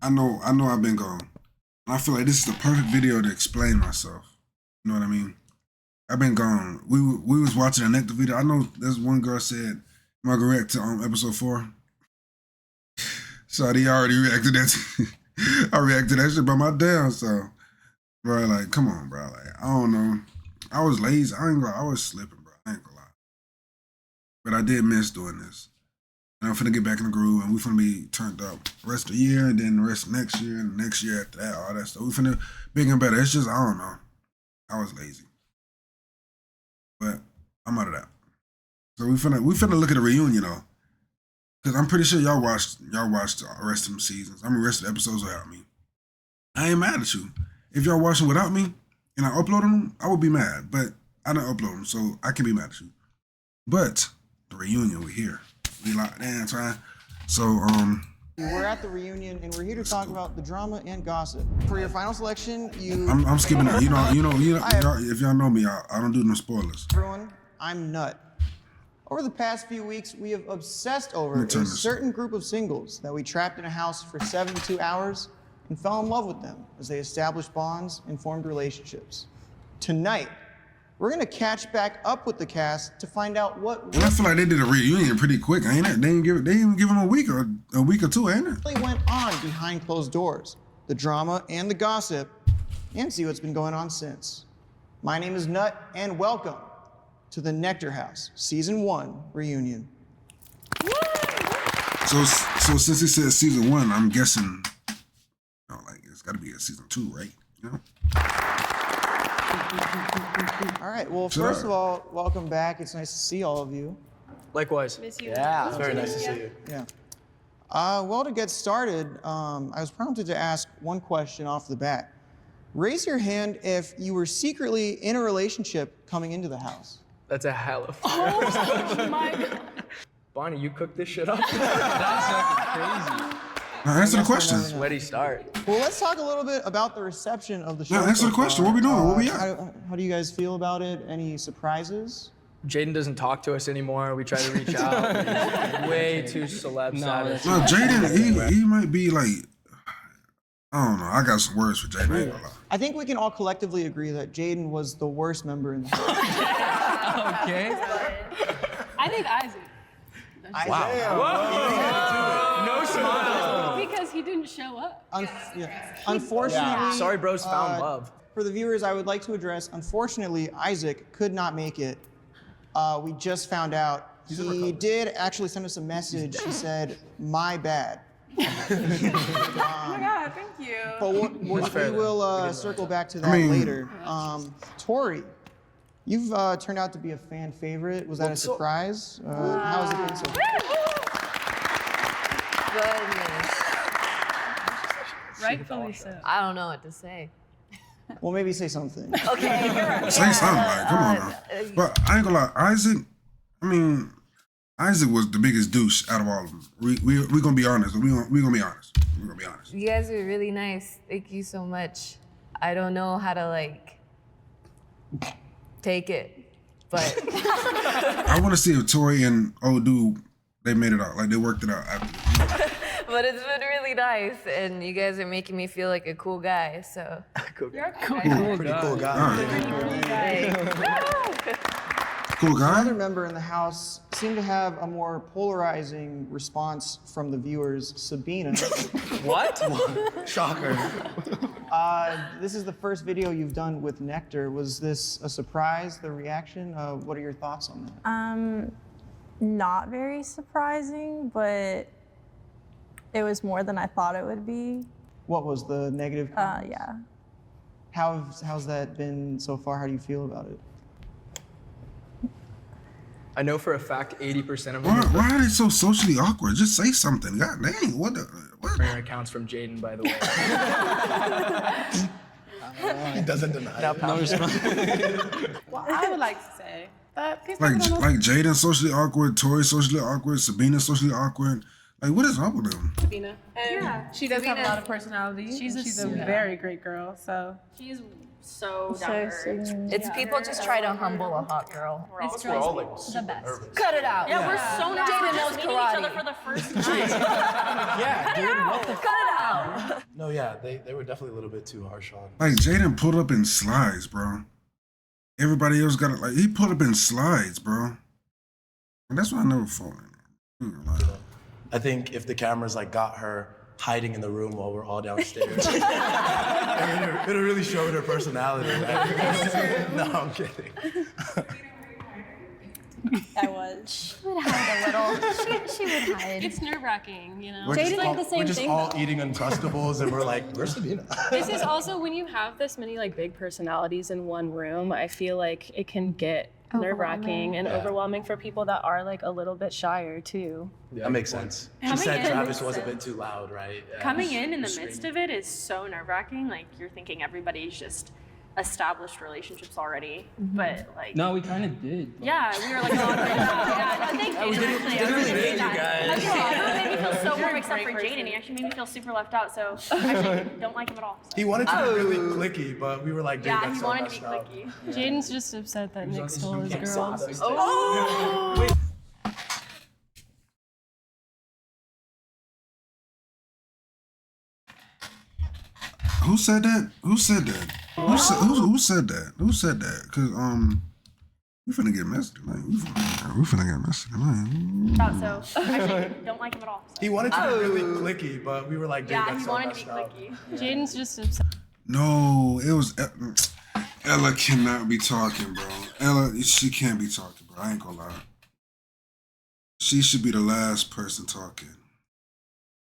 I know I've been gone. And I feel like this is the perfect video to explain myself. You know what I mean? I've been gone. We was watching a Nectar video. I know there's one girl said, am I gonna react to episode 4? So he already reacted that. I reacted to that shit by my damn self. Bro, like, come on, bro. Like, I don't know. I was lazy. I was slipping, bro. I ain't gonna lie. But I did miss doing this. And I'm finna get back in the groove, and we finna be turned up rest of the year, and then the rest of next year, and the next year after that, all that stuff. We finna bigger and better. It's just, I don't know. I was lazy. But I'm out of that. So we finna look at a reunion, though. Because I'm pretty sure y'all watched the rest of them seasons. The rest of the episodes without me. I ain't mad at you. If y'all watching without me, and I uploaded them, I would be mad. But I didn't upload them, so I can be mad at you. But the reunion, we're here. We locked in, trying. So, we're at the reunion, and we're here to talk about the drama and gossip. For your final selection, I'm skipping it. You know. If y'all know me, I don't do no spoilers. Everyone, I'm Nut. Over the past few weeks, we have obsessed over a certain group of singles that we trapped in a house for 72 hours and fell in love with them as they established bonds and formed relationships. Tonight, we're gonna catch back up with the cast to find out what. And I feel like they did a reunion pretty quick, ain't it? They didn't give them a week or two, ain't it? Really went on behind closed doors, the drama and the gossip, and see what's been going on since. My name is Nut, and welcome to the nectarhouse Season 1 reunion. So since it says Season 1, I'm guessing, like it's got to be a Season 2, right? You know. All right, well, first of all, welcome back. It's nice to see all of you. Likewise. Miss you. Yeah, it's very nice to see you. Yeah. Well, to get started, I was prompted to ask one question off the bat. Raise your hand if you were secretly in a relationship coming into the house. That's a hell of Oh my God. Bonnie, you cooked this shit up? That's fucking crazy. Now answer the question. Sweaty start. Well, let's talk a little bit about the reception of the show. Yeah, answer the question. What we doing? Where we at? How do you guys feel about it? Any surprises? Jaden doesn't talk to us anymore. We try to reach out. He's way too celeb status. No, Jaden, he might be like, I don't know. I got some words for Jaden. I ain't gonna lie. I think we can all collectively agree that Jaden was the worst member in the house. Okay. I think Isaac. Wow. No smile. Because he didn't show up. Unfortunately, Sorry, bros found love. For the viewers, I would like to address, unfortunately, Isaac could not make it. We just found out. He did actually send us a message. He said, "My bad." Oh my God, thank you. But we will circle back to that later. Tori, you've turned out to be a fan favorite. Was that a surprise? How has it been so far? Goodness. Rightfully so. I don't know what to say. Well, maybe say something. Okay. Say something, like, come on now. But I ain't gonna lie, Isaac was the biggest douche out of all of them. We gonna be honest. We gonna be honest. We're gonna be honest. You guys are really nice. Thank you so much. I don't know how to take it, but I want to see if Tori and old dude, they made it out. Like they worked it out after. but it's been really nice, and you guys are making me feel like a cool guy. So You're a cool Pretty cool guy. Cool guy. Another member in the house seemed to have a more polarizing response from the viewers, Sabina. What? Shocker. This is the first video you've done with Nectar. Was this a surprise, the reaction? What are your thoughts on that? Not very surprising, but it was more than I thought it would be. What was the negative comments? Yeah. How's that been so far? How do you feel about it? I know for a fact 80% of them Why are they so socially awkward? Just say something. God dang, what? prayer accounts from Jaden, by the way. He doesn't deny it. No response. Well, I would like to say that people Like don't know. Jaden socially awkward, Tori socially awkward, Sabina socially awkward. Like what is up with them? Sabina. And Yeah. she does have a lot of personality. She's a very great girl. So She's so down to earth. It's people just try to humble a hot girl. We're all We're all like the super best. nervous. Cut it out. Yeah, we're so nervous. Jaden We're knows just meeting each other karate. for the first time. Yeah, dude. What the? Cut it out. No, yeah, they were definitely a little bit too harsh on. Like Jaden pulled up in slides, bro. Everybody else got it. Like he pulled up in slides, bro. And that's why I never fall in it. I think if the cameras like got her hiding in the room while we're all downstairs, it really showed her personality. Right? No, I'm kidding. I was. She would hide a little. She would hide. It's nerve-wracking, you know? We're Jaden's just like all, the same we're just thing, all though. eating Uncrustables and we're like, where's Sabina? This is also when you have this many like big personalities in one room, I feel like it can get nerve-wracking and overwhelming for people that are like a little bit shyer too. Yeah, That makes sense. She said Travis was a bit too loud, right? Yeah. Coming in the midst of it is so nerve-wracking. Like you're thinking everybody's just established relationships already, but like No, we kind of did. yeah, we were like all the way down. Yeah, no, thank you. Actually, I really appreciate that. It made me feel so warm except for Jaden. He actually made me feel super left out. So I actually don't like him at all. He wanted to be really clicky, but we were like, dude, Yeah, that's he so wanted to messed be up. clicky. Jaden's just upset that Nick stole his girl. Oh. Who said that? Who said that? Who said that? Who said that? Cause we finna get messy tonight. We finna get messy tonight. So actually don't like him at all. So. He wanted to be really clicky, but we were like, dude, Yeah, that's he so wanted to be messed up. clicky. Jaden's just upset. No, it was Ella cannot be talking, bro. Ella, she can't be talking, bro. I ain't gonna lie. She should be the last person talking.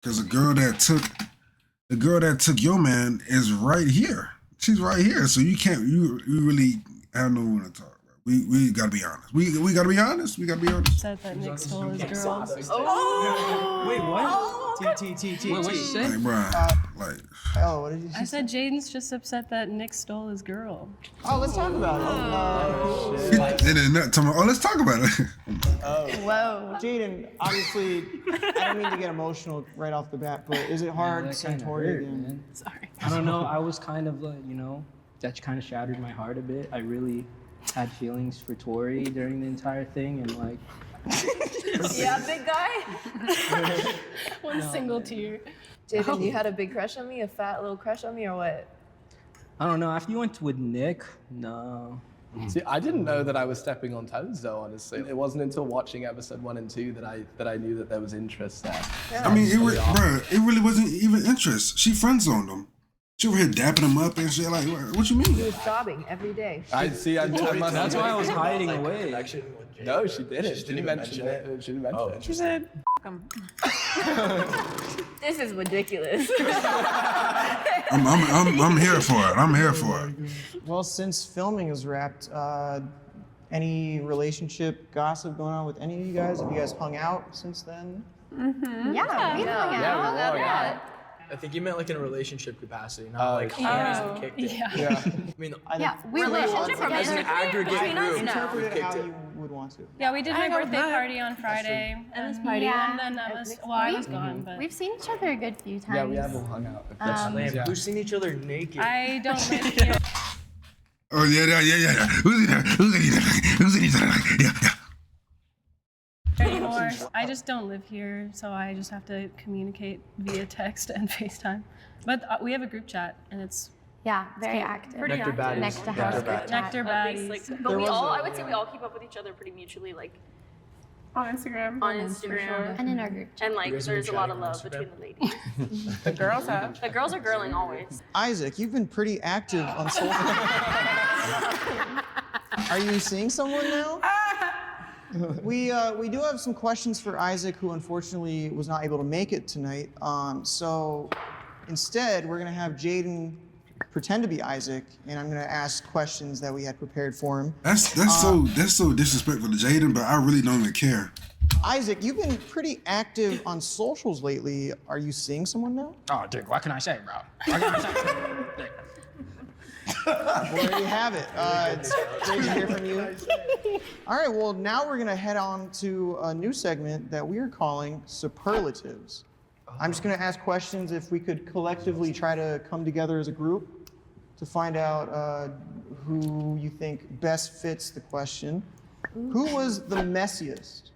Cause the girl that took your man is right here. She's right here. So you can't you really have no one to talk about. We gotta be honest. We gotta be honest. We gotta be honest. Upset that Nick stole his girl. Wait, what? Wait, what you say? Like, bro, like Oh, what did you I say? said Jaden's just upset that Nick stole his girl. Oh, let's talk about it. let's talk about it. Whoa. Jaden, obviously, I don't mean to get emotional right off the bat, but is it hard that seeing kinda Tori hurt, again? man. Sorry. I don't know. I was kind of like, that kind of shattered my heart a bit. I really had feelings for Tori during the entire thing, and like, Yeah, big guy. One single tear. Jaden, you had a big crush on me, a fat little crush on me, or what? I don't know. After you went with Nick, no. See, I didn't know that I was stepping on toes, though. Honestly, it wasn't until watching episode 1 and 2 that I knew that there was interest there. I mean, it really wasn't even interest. She friend zoned him. She over here dapping him up and shit. Like, what you He mean? was sobbing every day. I see. I must. That's why I was hiding Like, away. connection with Jay. No, she didn't. She didn't even mention it. She didn't mention it. She said, This is ridiculous. I'm here for it. I'm here for it. Well, since filming is wrapped, any relationship gossip going on with any of you guys? Have you guys hung out since then? Yeah, we hung Yeah, out. yeah. I think you meant like in a relationship capacity, not like homies we kicked it. Yeah. I mean, Yeah, we Relationship were as an aggregate between us? group, No. Interpret we it kicked how it. you would want to. Yeah, we did my birthday party on Friday. And this and- party. Yeah. And then that was, well, I was gone, but We've seen each other a good few times. Yeah, we have all hung out. Lamb, we've seen each other naked. I don't live here Oh yeah. Who's in it? Yeah. anymore. I just don't live here, so I just have to communicate via text and FaceTime. But we have a group chat, and it's Yeah, very active. Pretty Nectar active. baddies. Nectarhouse group chat. Nectar At least, baddies. like, but There we was all, a- I would say we all keep up with each other pretty mutually, like on Instagram. on Instagram. And in our group chat. And like, guys there's been a lot of chatting on love between Instagram? the ladies. The girls have. The girls are girling always. Isaac, you've been pretty active on social. Are you seeing someone now? We do have some questions for Isaac, who unfortunately was not able to make it tonight. So instead, we're gonna have Jaden pretend to be Isaac, and I'm gonna ask questions that we had prepared for him. That's so disrespectful to Jaden, but I really don't even care. Isaac, you've been pretty active on socials lately. Are you seeing someone now? Oh, dude, what can I say, bro? What can I say? Well, there you have it. It's great to hear from you. All right, well, now we're going to head on to a new segment that we are calling Superlatives. I'm just going to ask questions if we could collectively try to come together as a group. to find out who you think best fits the question. Who was the messiest?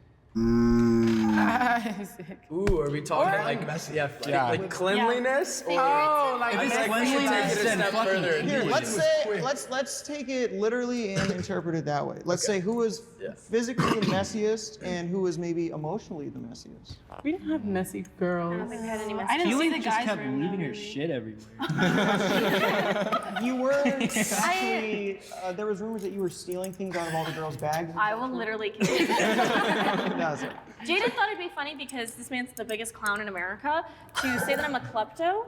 Ooh, are we talking like messy? Yeah, like cleanliness, or like if it's cleanliness, then further. Here, let's take it literally and interpret it that way. Let's say who was physically the messiest and who was maybe emotionally the messiest. We didn't have messy girls. I don't think we had any messy. I I didn't see the just guys' kept room. leaving her shit everywhere. You were actually, there was rumors that you were stealing things out of all the girls' bags. I will literally kill you. That's it. Jaden thought it'd be funny because this man's the biggest clown in America to say that I'm a klepto.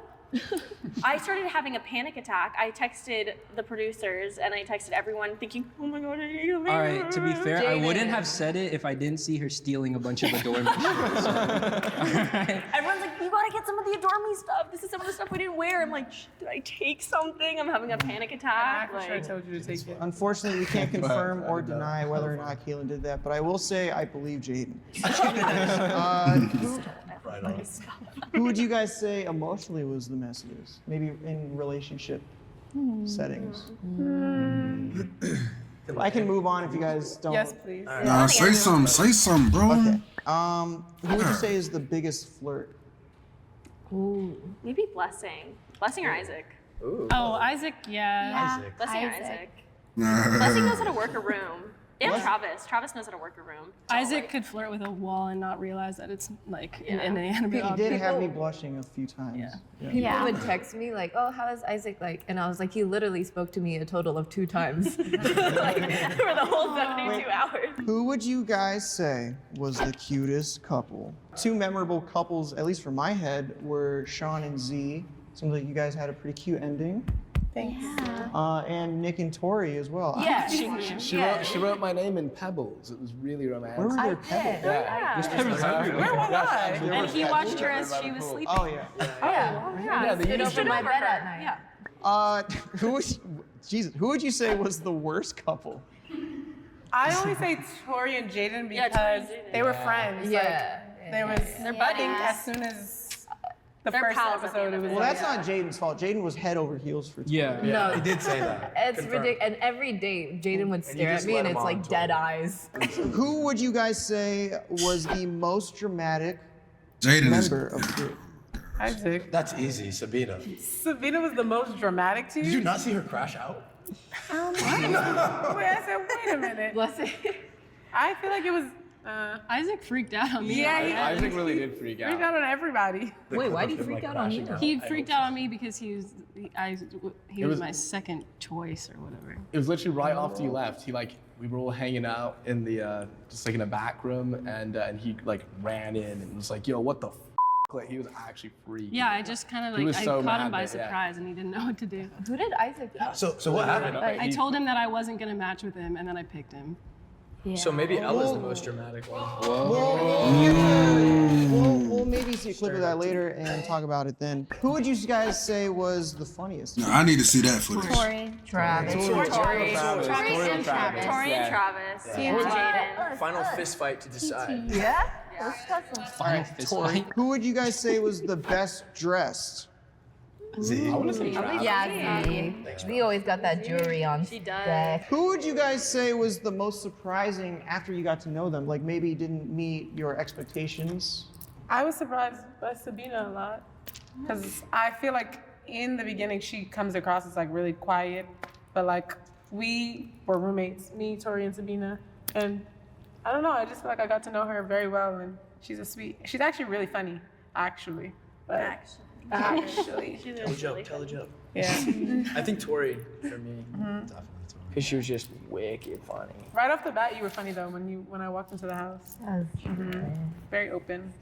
I started having a panic attack. I texted the producers and I texted everyone thinking, oh my God, I need to leave. All right, to be fair, I Jaden. wouldn't have said it if I didn't see her stealing a bunch of Adore Me shit. Everyone's like, you gotta get some of the Adore Me stuff. This is some of the stuff we didn't wear. I'm like, did I take something? I'm having a panic attack. I'm sure I told you to take it. Unfortunately, we can't confirm or deny whether or not Kaylin did that, but I will say I believe Jaden. Who would you guys say emotionally was the messiest? Maybe in relationship settings. I can move on if you guys don't. Yes, please. Nah, say something, bro. Okay. Who would you say is the biggest flirt? Ooh, maybe Blessing. Blessing or Isaac? Ooh. Oh, Isaac, yeah. Isaac. Blessing or Isaac? Blessing knows how to work a room. And Travis. Travis knows how to work a room. Isaac could flirt with a wall and not realize that it's like an inanimate He object. did have me blushing a few times. People would text me like, "Oh, how is Isaac like?" And I was like, "He literally spoke to me a total of 2 times like, for the whole 72 hours. Who would you guys say was the cutest couple? 2 memorable couples, at least from my head, were Sean and Z. Seems like you guys had a pretty cute ending. Thanks. And Nick and Tori as well. Yeah. She wrote my name in pebbles. It was really romantic. Where were their pebbles? Where was I? And he watched her as she was sleeping. Oh yeah. Yeah, stood over my bed at night. Yeah. Who would you say was the worst couple? I only say Tori and Jaden Yeah, because Tori and Jaden. they were friends. Yeah. Like, there was, They're I think buddies. as soon as the They're first pals at the episode, end it of was it. Well, like, that's not Jaden's fault. Jaden was head over heels for Tori. Yeah. No, He did say that. it's Confirmed. ridiculous. And every day, Jaden would stare at just me, let and him it's like on dead tour. eyes. Who would you guys say was the most dramatic Jaden is. member of the group? Isaac. That's easy, Sabina. Sabina was the most dramatic to you? Did you not see her crash out? Wait, I said, wait a minute. Blessing. I feel like it was, Isaac freaked out on me. Yeah, Isaac really did freak freak out on everybody. Wait, why did you freak out on me? He freaked out on me because he was my second choice or whatever. It was literally right after you left. We were all hanging out in the just like in a back room, and he like ran in and was like, "Yo, what the?" Like he was actually freaking. Yeah, I just kind of He like was I so caught mad him by that- yeah. surprise and he didn't know what to do. Who did Isaac pick? So what happened? I told him that I wasn't gonna match with him and then I picked him. Yeah. So maybe Ella's the most dramatic one. We'll maybe see a clip of that later and talk about it then. Who would you guys say was the funniest? Nah, I need to see that footage. Tori. Travis. Tori. Tori and Tori Travis. and Travis. And Jaden. Final fist fight to decide. Yeah? Final fist fight. Who would you guys say was the best dressed? Z. I want to say Travis. Yeah, Z. Z always got that jewelry on. She does. deck. Who would you guys say was the most surprising after you got to know them? Like maybe didn't meet your expectations? I was surprised by Sabina a lot because I feel like in the beginning she comes across as like really quiet, but like we were roommates, me, Tori, and Sabina, and I don't know. I just feel like I got to know her very well, and she's actually really funny, actually. But actually. Tell a joke. Yeah. I think Tori for me. Definitely Because she was just wicked funny. Right off the bat, you were funny though when I walked into the house. Very open.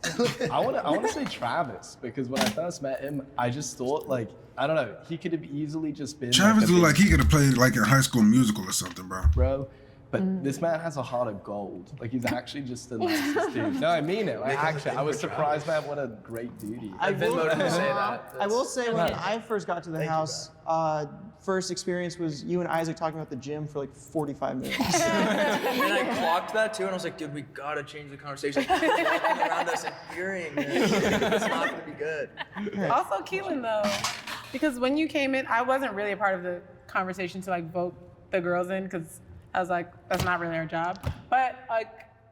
I want to say Travis because when I first met him, I just thought like I don't know, he could have easily just been. Travis a looked like big he could have played like a High School Musical or something, bro. bro. But this man has a heart of gold. Like he's actually just the nicest dude. No, I mean it. Like actually, I was surprised, man. What a great dude he is. I've been motivated to say that. I will say when I first got to the house, first experience was you and Isaac talking about the gym for like 45 minutes. And I clocked that too, and I was like, dude, we gotta change the conversation. Walking around us and hearing this, it's not gonna be good. Also, Keelan though. Because when you came in, I wasn't really a part of the conversation to like vote the girls in because I was like, that's not really our job. But like,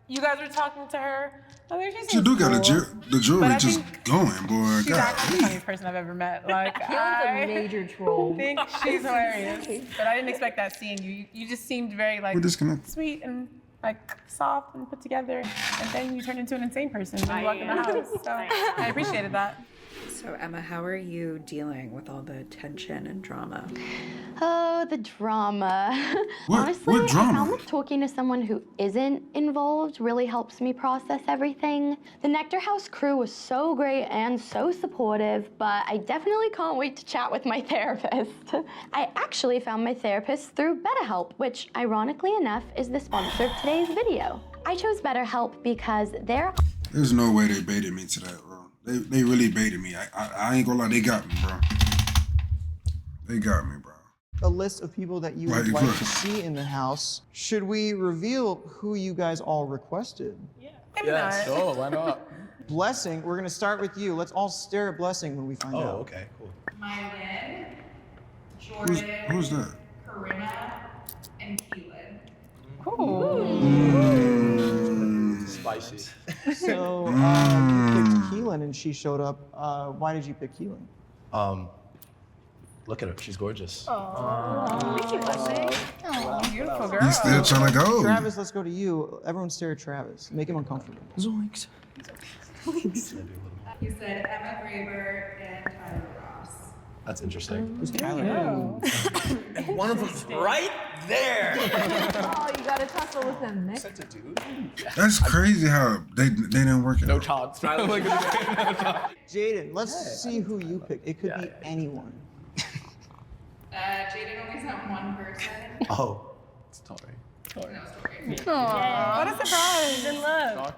you guys were talking to her. I mean, She do got the jewelry just going, boy. She's actually the funniest person I've ever met. Like, a major troll. I think she's hilarious. But I didn't expect that seeing you. You just seemed very like sweet and like soft and put together. And then you turned into an insane person when you walked in the house. So I appreciated that. So Emma, how are you dealing with all the tension and drama? Oh, the drama. Honestly, what drama? I found that talking to someone who isn't involved really helps me process everything. The nectarhouse crew was so great and so supportive, but I definitely can't wait to chat with my therapist. I actually found my therapist through BetterHelp, which ironically enough is the sponsor of today's video. I chose BetterHelp because There's no way they baited me to that, bro. They really baited me. I ain't gonna lie, they got me, bro. They got me, bro. A list of people that you would like to see in the house. Should we reveal who you guys all requested? Yeah, sure, why not? Blessing, we're gonna start with you. Let's all stare at Blessing when we find out. Oh, okay, cool. Mylin, Jordan, Who's that? Corinna, and Keelan. Spicy. So you picked Keelan and she showed up. Why did you pick Keelan? Look at her, she's gorgeous. Thank you, Blessing. Beautiful girl. He's still trying to go. Travis, let's go to you. Everyone stare at Travis. Make him uncomfortable. Zoinks. You said Emma Graber and Tyler Ross. That's interesting. Who's Tyler? One of them's right there. Oh, you gotta tussle with them, Nick. Such a dude. That's crazy how they didn't work it No out. chance. Jaden, let's see who you pick. It could be anyone. Jaden only sent one person. Oh. It's Tori. No, Tori. What a surprise. He's in love.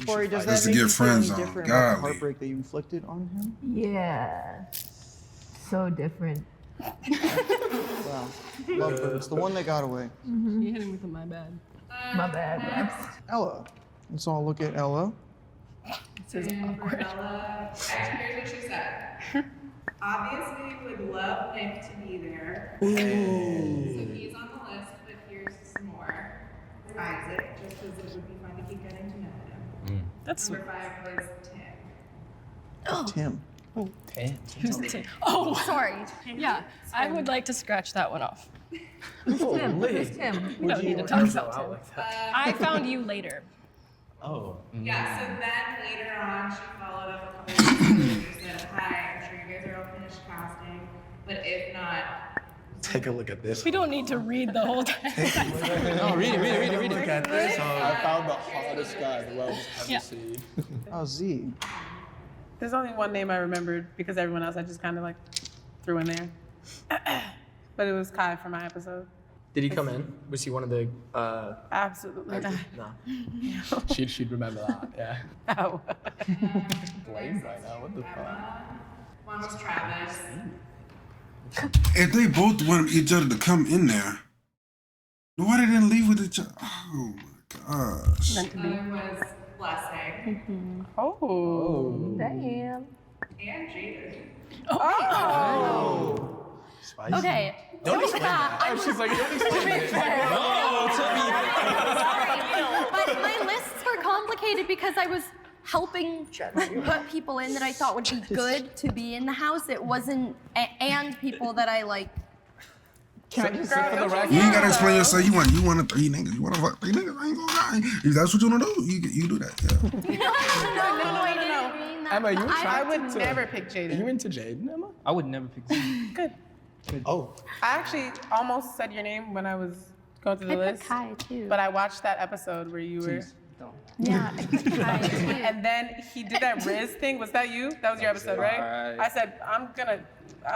Corey, does Just that to make get you feel friends any on. different about the Golly. heartbreak that you inflicted on him? Yeah. So different. Wow. Lovebirds, the one that got away. You hit him with a my bad. My bad. Ella. Let's all look at Ella. It says awkward. Actually, here's what she said. Obviously, would love Nick to be there. So he's on the list, but here's some more. Isaac, just because it would be fun to keep getting to know him. That's Number 5 was Tim. Tim. Who's Tim? Oh, sorry. Yeah, I would like to scratch that one off. Who's Tim? Who's Tim? We don't need to talk about Tim. I found you later. Oh. Yeah, so then later on, she followed up a couple weeks later and said, hi, I'm sure you guys are all finished casting, but if not, Take a look at this. We don't need to read the whole text. No, read it. Look at this. I found the hottest guy the world has ever seen. Oh, Z. There's only one name I remembered because everyone else I just kind of like threw in there. But it was Kai for my episode. Did he come in? Was he one of the? Absolutely not. No. She'd remember that. Yeah. Oh. Blame right now. What the fuck? one was Travis. If they both wanted each other to come in there, why they didn't leave with each other? Oh my gosh. Other was Blessing. Oh. Damn. And Jaden. Oh. Spicy. Okay. Don't explain that. She's like, don't explain it. But my lists were complicated because I was helping put people in that I thought would be good to be in the house. It wasn't, and people that I like. You ain't gotta explain yourself. You want 3 niggas. You want to fuck 3 niggas. I ain't gonna lie. If that's what you wanna do, you do that. Yeah. No. Emma, you I would never pick Jaden. Are you into Jaden, Emma? I would never pick Jaden. Good. Oh. I actually almost said your name when I was going through the I list. put Kai too. But I watched that episode where you were. Yeah, I put Kai too. And then he did that Riz thing. Was that you? That was your episode, right? I said, I'm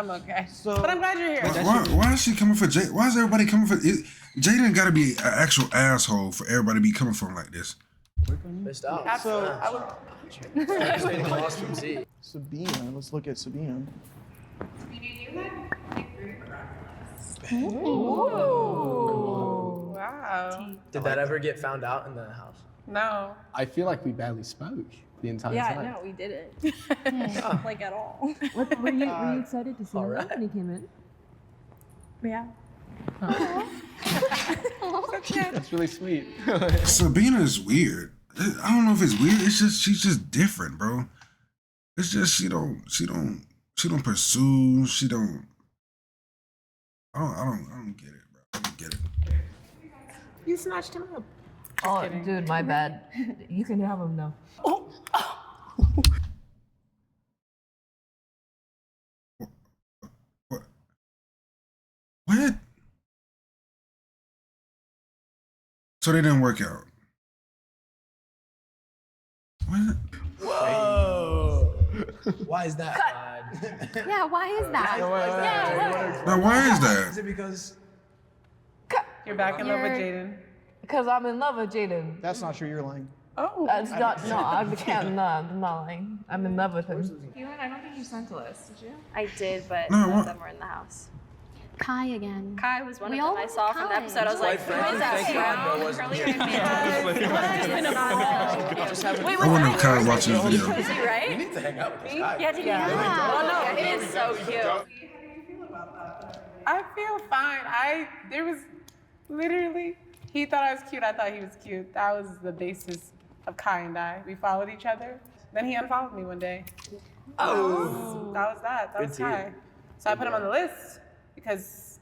okay. But I'm glad you're here. Why is she coming for Jaden? Why is everybody coming for Jaden? Got to be an actual asshole for everybody to be coming from like this. Missed out. So I would. Lost from Z. Sabina. Let's look at Sabina. You had Nick Gruber on the list. Wow. Did that ever get found out in the house? No. I feel like we barely spoke. the entire Yeah, time. no, we didn't. Yeah. Like at all. Were you excited to see him when he came in? Yeah. That's really sweet. Sabina is weird. I don't know if it's weird. It's just she's just different, bro. It's just she don't pursue. She don't. I don't get it, bro. I don't get it. You snatched him up. Oh, kidding. dude, my bad. You can have him now. What? So they didn't work out. What? Whoa. Why is that? Yeah, why is that? Now, why is that? Is it because You're back in love with Jaden? Because I'm in love with Jaden. That's not true. You're lying. Oh. That's not. No, I can't. No, I'm not lying. I'm in love with him. Keelan, I don't think you sent a list, did you? I did, but No, none what? of them were in the house. Kai again. Kai was one We of them all I saw from the Kai. episode. I was like, who is that brown curly haired man? Wait, I wonder if Kai's watching this video. Is he right? you need to hang out with this guy? Yeah, did he? Oh no, he is so cute. I feel fine. There was literally, he thought I was cute. I thought he was cute. That was the basis of Kai and I. We followed each other. Then he unfollowed me one day. Oh. That was that. That was Kai. So I put him on the list because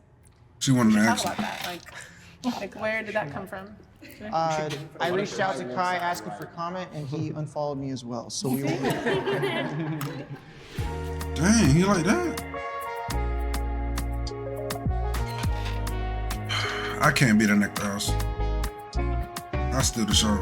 She wanted we to should ask talk you. about that. Like where did that come from? I reached out to Kai asking for comment, and he unfollowed me as well. So we will. Dang, he like that? I can't be the nectarhouse. I steal the show.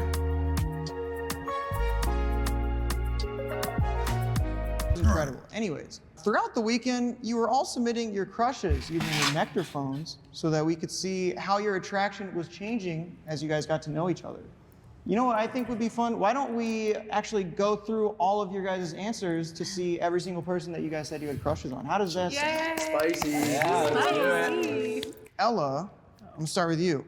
Incredible. Anyways, throughout the weekend, you were all submitting your crushes using your nectar phones so that we could see how your attraction was changing as you guys got to know each other. You know what I think would be fun? Why don't we actually go through all of your guys' answers to see every single person that you guys said you had crushes on? How does that sound? Spicy. Spicy. Ella, I'm gonna start with you.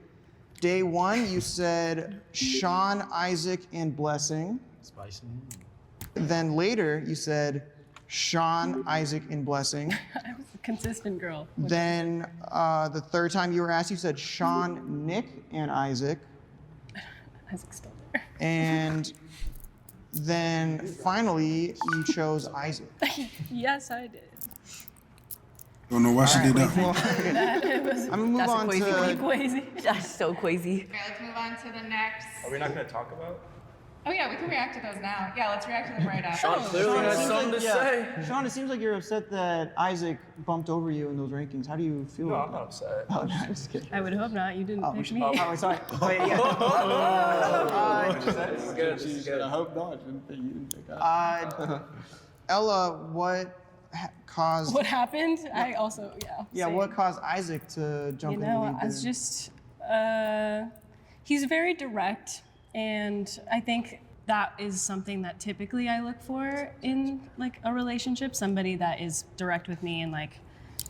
Day one, you said Sean, Isaac, and Blessing. Spicy. Then later, you said Sean, Isaac, and Blessing. I was a consistent girl. Then the third time you were asked, you said Sean, Nick, and Isaac. Isaac's still there. And then finally, you chose Isaac. Yes, I did. Don't know why she did that. I'm gonna move on to. Crazy. That's so crazy. Okay, let's move on to the next. Are we not going to talk about? Oh yeah, we can react to those now. Yeah, let's react to them right after. Sean clearly it has seems something like- to yeah. say. Sean, it seems like you're upset that Isaac bumped over you in those rankings. How do you feel? No, about I'm not upset. that? Oh, no, I'm just kidding. I would hope not. You didn't pick me. Oh, sorry. Wait, yeah. This is good. This is good. I hope not. You didn't pick up. Ella, what caused? What happened? I also, Yeah, same. what caused Isaac to jump You in? know, I was just, he's very direct, and I think that is something that typically I look for in like a relationship, somebody that is direct with me, and like,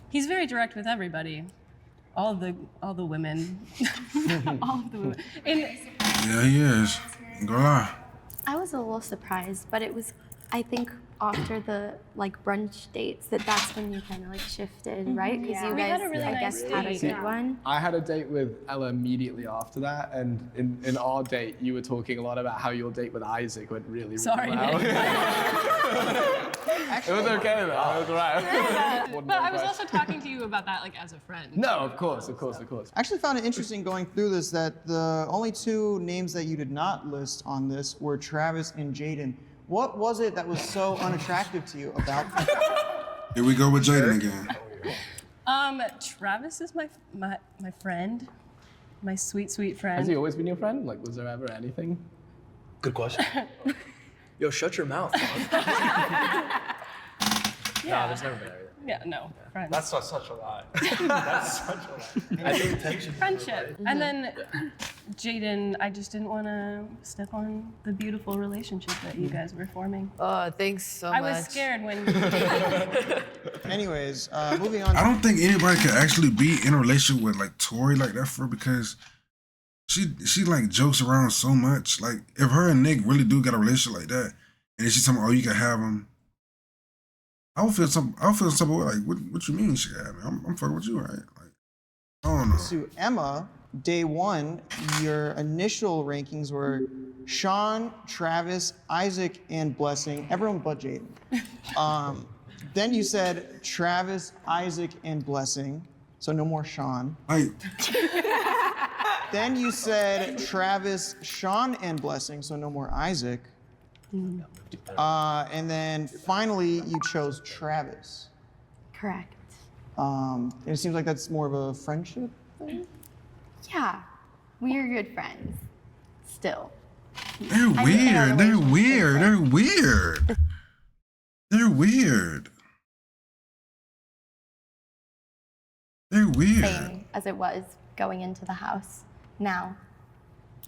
he's very direct with everybody. All of the women. All of the women. And Yeah, he is. Ain't gonna lie. I was a little surprised, but it was, I think, after the like brunch dates that's when you kind of like shifted, right? Because you We guys, had a really I nice guess, had a date. good one. I had a date with Ella immediately after that, and in our date, you were talking a lot about how your date with Isaac went really, really Sorry, well. Nick. It was okay though. It was alright. But I was also talking to you about that like as a friend. No, of course. I actually found it interesting going through this that the only two names that you did not list on this were Travis and Jaden. What was it that was so unattractive to you about them? Here we go with Jaden again. Travis is my friend, my sweet friend. Has he always been your friend? Like, was there ever anything? Good question. Yo, shut your mouth. Yeah. No, there's never been anything. Yeah, no, friends. That's such a lie. That's such a lie. I think tension. Friendship. And then Jaden, I just didn't want to step on the beautiful relationship that you guys were forming. Oh, thanks so much. I was scared when. Anyways, moving on. I don't think anybody could actually be in a relationship with like Tori like that for because she like jokes around so much. Like if her and Nick really do got a relationship like that, and then she told me, "Oh, you can have him." I would feel some way like, what you mean she can have me? I'm fucking with you, right? Like, I don't know. To Emma, day one, your initial rankings were Sean, Travis, Isaac, and Blessing. Everyone but Jaden. Then you said Travis, Isaac, and Blessing. So no more Sean. Then you said Travis, Sean, and Blessing. So no more Isaac. And then finally you chose Travis. Correct. And it seems like that's more of a friendship thing? Yeah, we're good friends. Still. They're weird. They're weird. They're weird. They're weird. They're weird. Same as it was going into the house. Now.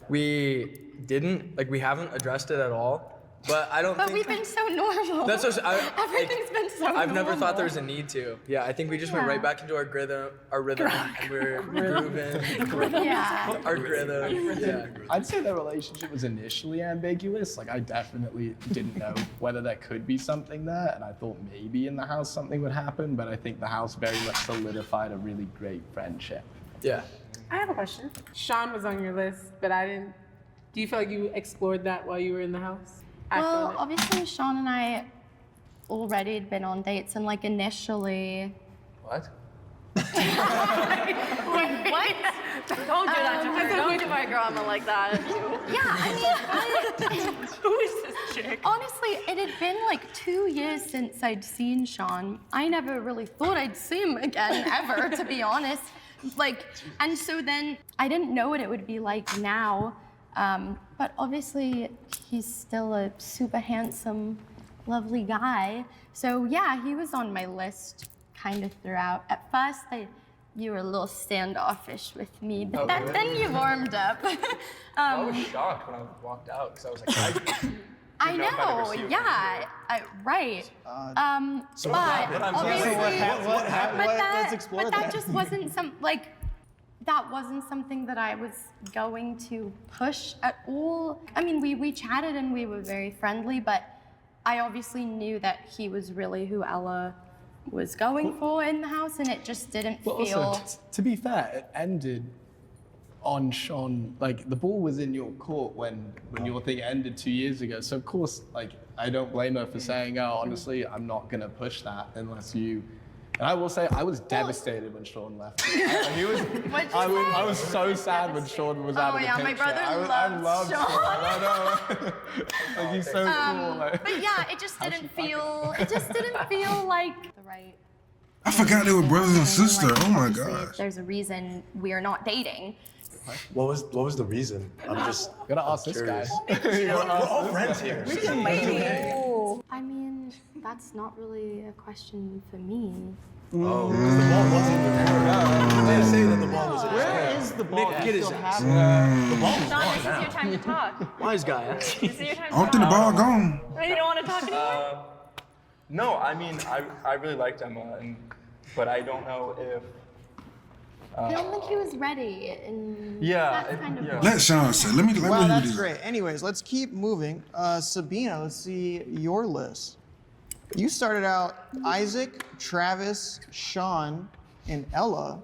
We didn't, like, we haven't addressed it at all. But I don't But think... we've been so normal. That's what Everything's been so normal. I've never thought there was a need to. Yeah, I think we just went right back into our rhythm, and we're grooving. Yeah. Our rhythm. Yeah. I'd say the relationship was initially ambiguous. Like, I definitely didn't know whether there could be something there, and I thought maybe in the house something would happen, but I think the house very much solidified a really great friendship. Yeah. I have a question. Sean was on your list, but I didn't. Do you feel like you explored that while you were in the house? Well, obviously Sean and I already had been on dates, and like initially. What? Wait, what? Don't do that to her. Don't give my grandma like that. Yeah, I mean, Who is this chick? honestly, it had been like 2 years since I'd seen Sean. I never really thought I'd see him again, ever, to be honest. Like, and so then I didn't know what it would be like now. But obviously, he's still a super handsome, lovely guy. So yeah, he was on my list kind of throughout. At first, you were a little standoffish with me, but then you warmed up. I was shocked when I walked out because I was like, I know, yeah, right. So but obviously, let's explore but that just wasn't that wasn't something that I was going to push at all. I mean, we chatted and we were very friendly, but I obviously knew that he was really who Ella was going for in the house, and it just didn't feel. Also, to be fair, it ended on Sean. Like, the ball was in your court when your thing ended 2 years ago. So of course, like, I don't blame her for saying, "Oh, honestly, I'm not gonna push that unless you." And I will say, I was devastated when Sean left. I was so sad when Sean was out of the picture. My brother I loved Sean. I know. Like, he's so cool. Like. But yeah, it just didn't feel like the right. I forgot they were brothers and sisters. Oh my Obviously, gosh. there's a reason we're not dating. What was the reason? I'm just. Gotta ask this guy. We're all friends here. I mean, that's not really a question for me. Oh, because the ball wasn't in your court. They say that the ball was in your court. Where is the ball? Nick, get his ass. The ball was Sean, gone this is now. your time to talk. Wise guy, huh? This is your time I to don't talk. think the ball gone. You don't want to talk anymore? No, I mean, I really liked Emma, but I don't know if... I don't think he was ready, and Yeah, that's kind of yeah. Let Sean say. Let me Wow, hear that's this. great. Anyways, let's keep moving. Sabina, let's see your list. You started out Isaac, Travis, Sean, and Ella.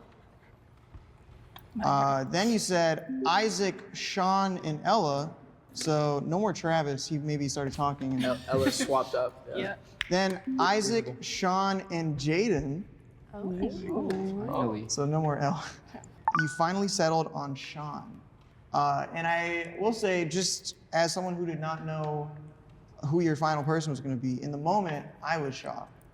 Then you said Isaac, Sean, and Ella. So no more Travis. He maybe started talking. And Ella swapped up. Yeah. Then Isaac, Sean, and Jaden. Finally. So no more Ella. You finally settled on Sean. And I will say, just as someone who did not know who your final person was going to be, in the moment, I was shocked.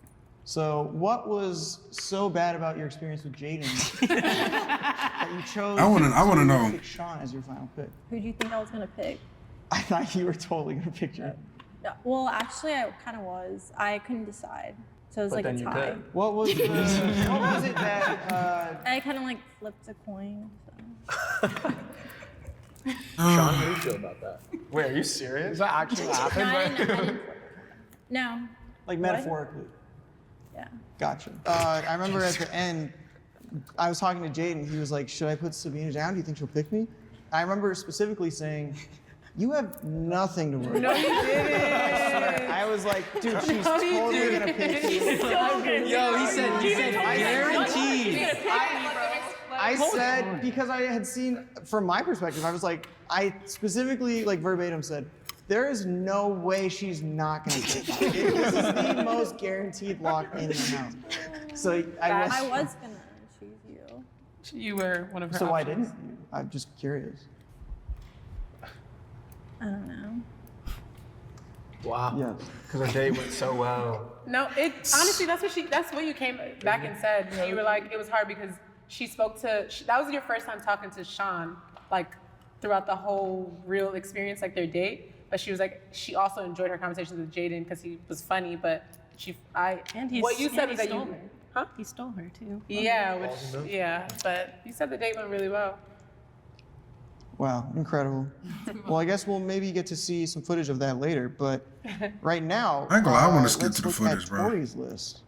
So what was so bad about your experience with Jaden that you chose I wanna know. pick Sean as your final pick? Who do you think I was gonna pick? I thought you were totally going to pick Jaden. No, well, actually, I kind of was. I couldn't decide. So it was like a tie. What was the, what was it that, I kind of like flipped a coin. So. Sean, how do you feel about that? Wait, are you serious? Is that actually No, I happened? didn't flip it. No. like metaphorically? Yeah. Gotcha. I remember at the end, I was talking to Jaden. He was like, should I put Sabina down? Do you think she'll pick me? I remember specifically saying, you have nothing to worry about. No, you didn't. was like, dude, she's totally gonna pick you. Yo, he said guaranteed. I said, because I had seen, from my perspective, I was like, I specifically, like verbatim said, there is no way she's not gonna pick you. This is the most guaranteed lock in the house. So I was gonna choose you. You were one of her So why options. didn't you? I'm just curious. I don't know. Wow. Yes. Because our date went so well. No, it honestly that's what you came back and said. You were like, it was hard because she spoke to that was your first time talking to Sean, like throughout the whole real experience, like their date. But she was like, she also enjoyed her conversations with Jaden because he was funny, but what you said was that you Huh? He stole her too. Yeah, but you said the date went really well. Wow, incredible. Well, I guess we'll maybe get to see some footage of that later, but right now, I ain't gonna lie, I wanna skip let's to the look footage, at bro. Tori's list.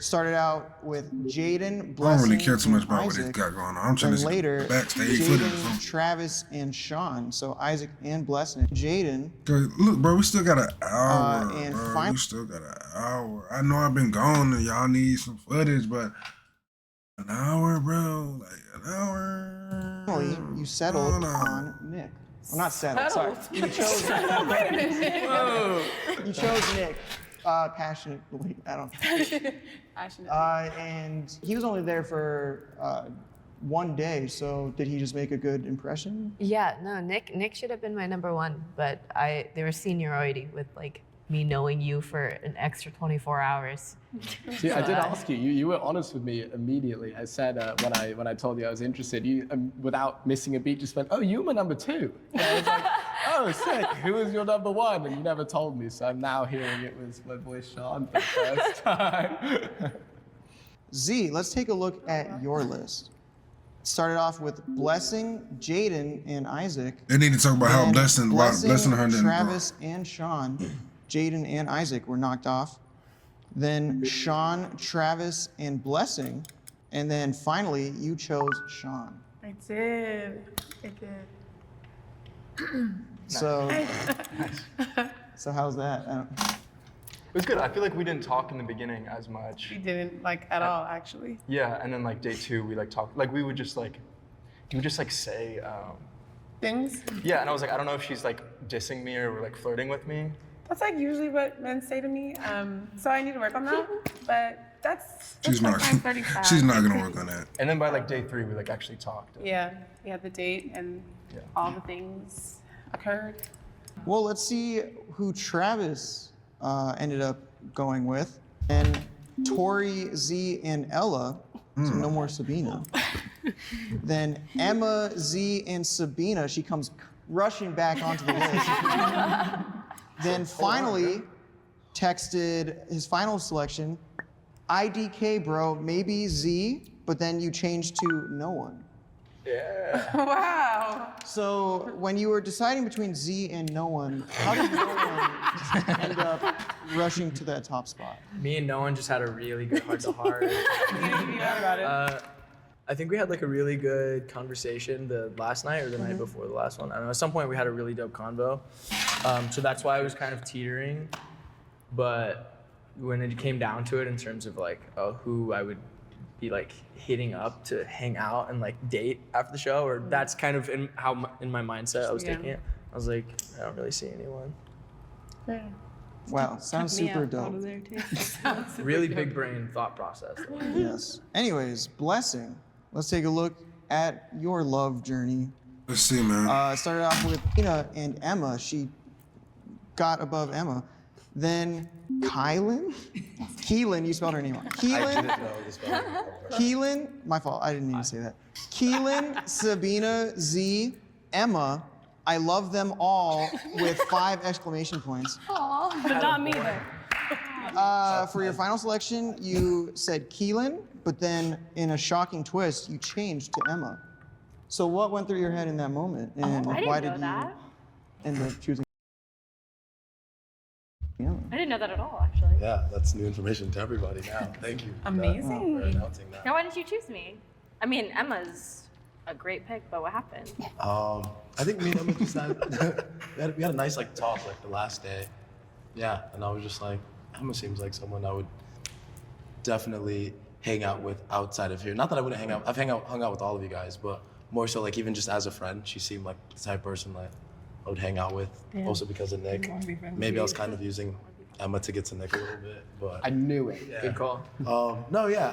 Started out with Jaden, I don't Blessing, really care too much and about what he's Isaac, got going on. I'm trying and to see later, the backstage footage or Jaden, something. Travis, and Sean. So Isaac and Blessing. Jaden. Look, bro, we still got an hour, and bro. We still got an hour. I know I've been gone and y'all need some footage, but an hour, bro, like an hour. Finally, you settled on Nick. Well, not settled, sorry. You chose Whoa. You chose Nick. Passionately, I don't know. Passionately. And he was only there for 1 day, so did he just make a good impression? Yeah, no, Nick should have been my number one, but there was seniority with like me knowing you for an extra 24 hours. See, I did ask you. You were honest with me immediately. I said when I told you I was interested, you without missing a beat just went, "Oh, you were my number two." And I was like, "Oh, sick. Who was your number one?" And you never told me, so I'm now hearing it was my boy Sean for the first time. Z, let's take a look at your list. Started off with Blessing, Jaden, and Isaac. They need to talk about how Then Blessing and her didn't go. Travis and Sean, Jaden and Isaac were knocked off. Then Sean, Travis, and Blessing. And then finally, you chose Sean. I did. So, so how's that? It was good. I feel like we didn't talk in the beginning as much. We didn't at all, actually. Yeah, and then like day two, we like talked. Like we would just like, you would just like say. Things? Yeah, and I was like, I don't know if she's like dissing me or like flirting with me. That's like usually what men say to me. So I need to work on that. But that's She's like not. my 35. She's not gonna work on that. And then by like day three, we like actually talked. Yeah, we had the date and all the things occurred. Well, let's see who Travis ended up going with. And Tori, Z, and Ella, so no more Sabina. Then Emma, Z, and Sabina, she comes rushing back onto the list. Then finally texted his final selection, IDK, bro, maybe Z, but then you changed to no one. Yeah. Wow. So when you were deciding between Z and no one, how did no one end up rushing to that top spot? Me and no one just had a really good heart-to-heart. I think we had like a really good conversation the last night or the night before the last one. I don't know. At some point we had a really dope convo. So that's why I was kind of teetering. But when it came down to it in terms of like who I would be like hitting up to hang out and like date after the show, or that's kind of in my mindset I was taking it. I was like, I don't really see anyone. Yeah. Wow, sounds super dope. Really big brain thought process. Yes. Anyways, Blessing. Let's take a look at your love journey. Let's see, man. Started off with Tina and Emma. She got above Emma. Then Keelan, you spelled her name wrong. Keelan, my fault, I didn't mean to say that. Keelan, Sabina, Z, Emma, I love them all with 5 exclamation points. Aww. But not me though. For your final selection, you said Keelan, but then in a shocking twist, you changed to Emma. So what went through your head in that moment? And why did you end up choosing Emma? I didn't know that at all, actually. Yeah, that's new information to everybody now. Thank you. Amazing. For announcing that. Now, why didn't you choose me? I mean, Emma's a great pick, but what happened? I think me and Emma just had we had a nice talk the last day, yeah, and I was just like, Emma seems like someone I would definitely hang out with outside of here. Not that I wouldn't hang out. I've hung out with all of you guys, but more so like even just as a friend, she seemed like the type of person that I would hang out with. Yeah. Also because of Nick. Maybe I was kind of using Emma to get to Nick a little bit, but I knew it. Yeah. Good call. No, yeah,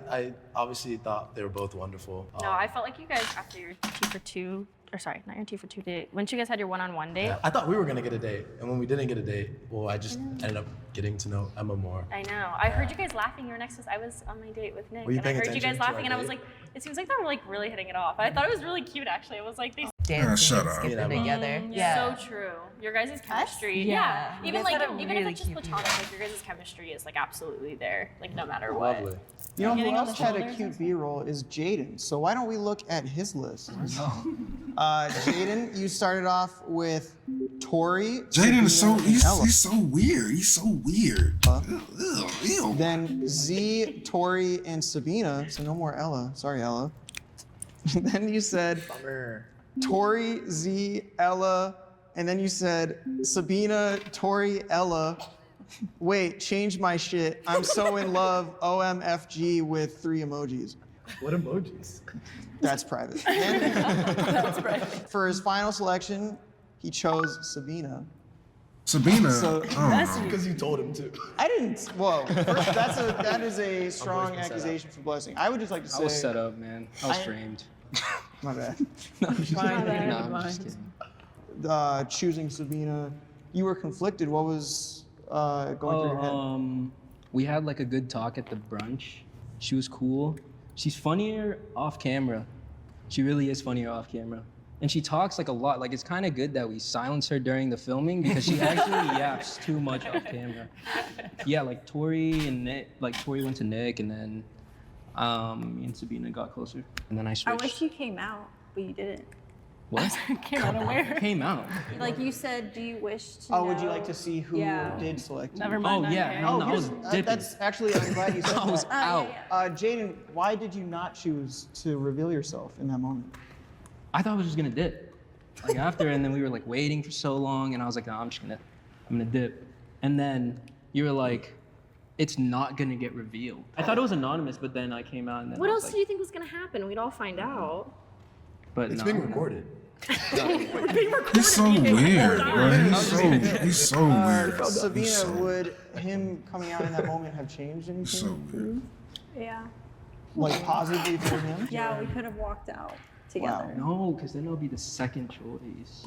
I obviously thought they were both wonderful. No, I felt like you guys, after your 2 for 2, or sorry, not your 2 for 2 date, once you guys had your one-on-one date. Yeah, I thought we were gonna get a date, and when we didn't get a date, well, I just ended up getting to know Emma more. I know. I heard you guys laughing. You were next to us. I was on my date with Nick, Were you and I paying heard you guys attention to our laughing, and I was date? like, it seems like they're like really hitting it off. I thought it was really cute, actually. I was like, they Dancing shut and up. skipping Yeah. together. Yeah. So true. Your guys' chemistry. Yeah. You Even guys like had a even really if it's just cute platonic, like your guys' chemistry is like absolutely there, like no matter what. Lovely. You know who Getting on else the had a shoulders cute and B-roll is Jaden. So why don't we look at his list? Jaden, you started off with Tori. Jaden is so Sabina, and Ella. he's so weird. He's so weird. Ew. Then Z, Tori, and Sabina. So no more Ella. Sorry, Ella. Then you said Bummer. Tori, Z, Ella, and then you said Sabina, Tori, Ella. Wait, change my shit. I'm so in love. OMFG with 3 emojis. What emojis? That's private. That's private. For his final selection, he chose Sabina. Sabina. So Because you told him to. I didn't. Whoa. First, that is a strong accusation for blessing. I would just like to say. I was set up, man. I was framed. My bad. No, I'm just Fine, kidding. No, fine. I'm just kidding. Choosing Sabina, you were conflicted. What was going through your head? We had like a good talk at the brunch. She was cool. She's funnier off camera. She really is funnier off camera. And she talks like a lot. Like it's kind of good that we silence her during the filming because she actually yaps too much off camera. Yeah, like Tori and Nick, like Tori went to Nick and then me and Sabina got closer. And then I I switched. wish you came out, but you didn't. What? Came out of where? Came out. Like you said, do you wish to Oh, would you know- like to see who Yeah. did select you? Never mind. Oh yeah, hell no, I was dipping. That's actually, I'm glad you said I was that. out. Jaden, why did you not choose to reveal yourself in that moment? I thought I was just gonna dip. Like after, and then we were like waiting for so long, and I was like, no, I'm gonna dip. And then you were like, it's not gonna get revealed. I thought it was anonymous, but then I came out and then What I else was do you think was gonna happen? We'd all find out. But It's no, being recorded. He's so weird, bro. He's so weird. Sabina, would him coming out in that moment have changed anything? So weird. Yeah. Like positively for him? Yeah, we could have walked out together. No, because then I'll be the second choice.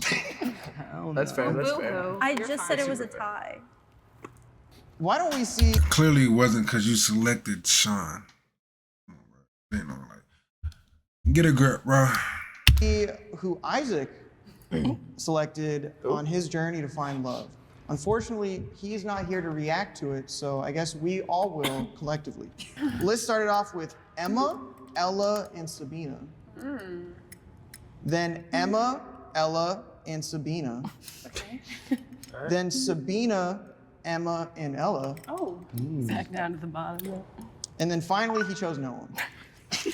Hell That's no. fair. That's fair. I just said it was a tie. Why don't we see Clearly it wasn't because you selected Sean. You know, like, get a grip, bro. who Isaac selected on his journey to find love? Unfortunately, he's not here to react to it, so I guess we all will collectively. List started off with Emma, Ella, and Sabina. Then Emma, Ella, and Sabina. Okay. Then Sabina, Emma, and Ella. Oh, back down to the bottom. And then finally, he chose no one. He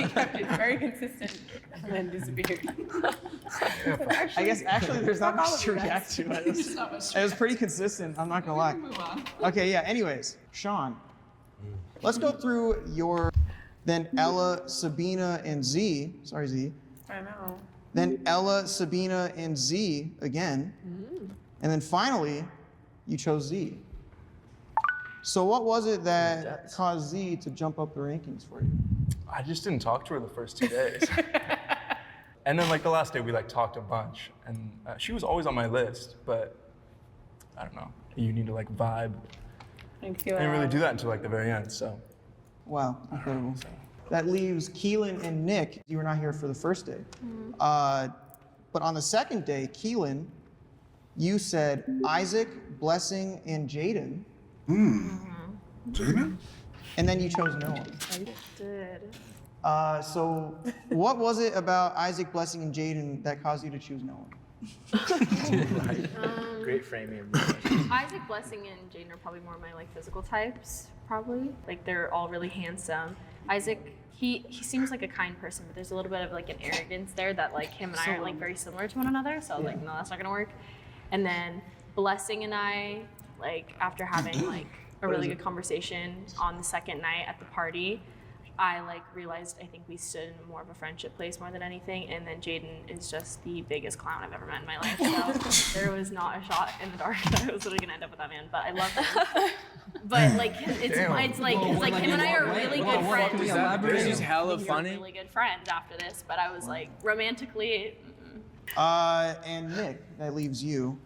kept it very consistent and then disappeared. I guess actually there's not much to react to. It was pretty consistent, I'm not gonna lie. Move on. Okay, yeah, anyways, Sean, let's go through your, then Ella, Sabina, and Z. Sorry, Z. I know. Then Ella, Sabina, and Z again. And then finally, you chose Z. So what was it that caused Z to jump up the rankings for you? I just didn't talk to her the first 2 days. And then like the last day we like talked a bunch and she was always on my list, but I don't know, you need to like vibe. I didn't really do that until like the very end, so. Wow, incredible. That leaves Keelan and Nick. You were not here for the first day. But on the second day, Keelan, you said Isaac, Blessing, and Jaden. Jaden? And then you chose no one. I did. So what was it about Isaac, Blessing, and Jaden that caused you to choose no one? Great framing. Isaac, Blessing, and Jaden are probably more of my like physical types, probably. Like they're all really handsome. Isaac, he seems like a kind person, but there's a little bit of like an arrogance there that like him and I are like very similar to one another. So I was like, no, that's not gonna work. And then Blessing and I, like after having like a really good conversation on the second night at the party, I like realized I think we stood in more of a friendship place more than anything. And then Jaden is just the biggest clown I've ever met in my life. So there was not a shot in the dark that I was literally gonna end up with that man. But I love him. But like it's like him and I are really good friends. This is hella funny. Really good friends after this. But I was like romantically. And Nick, that leaves you.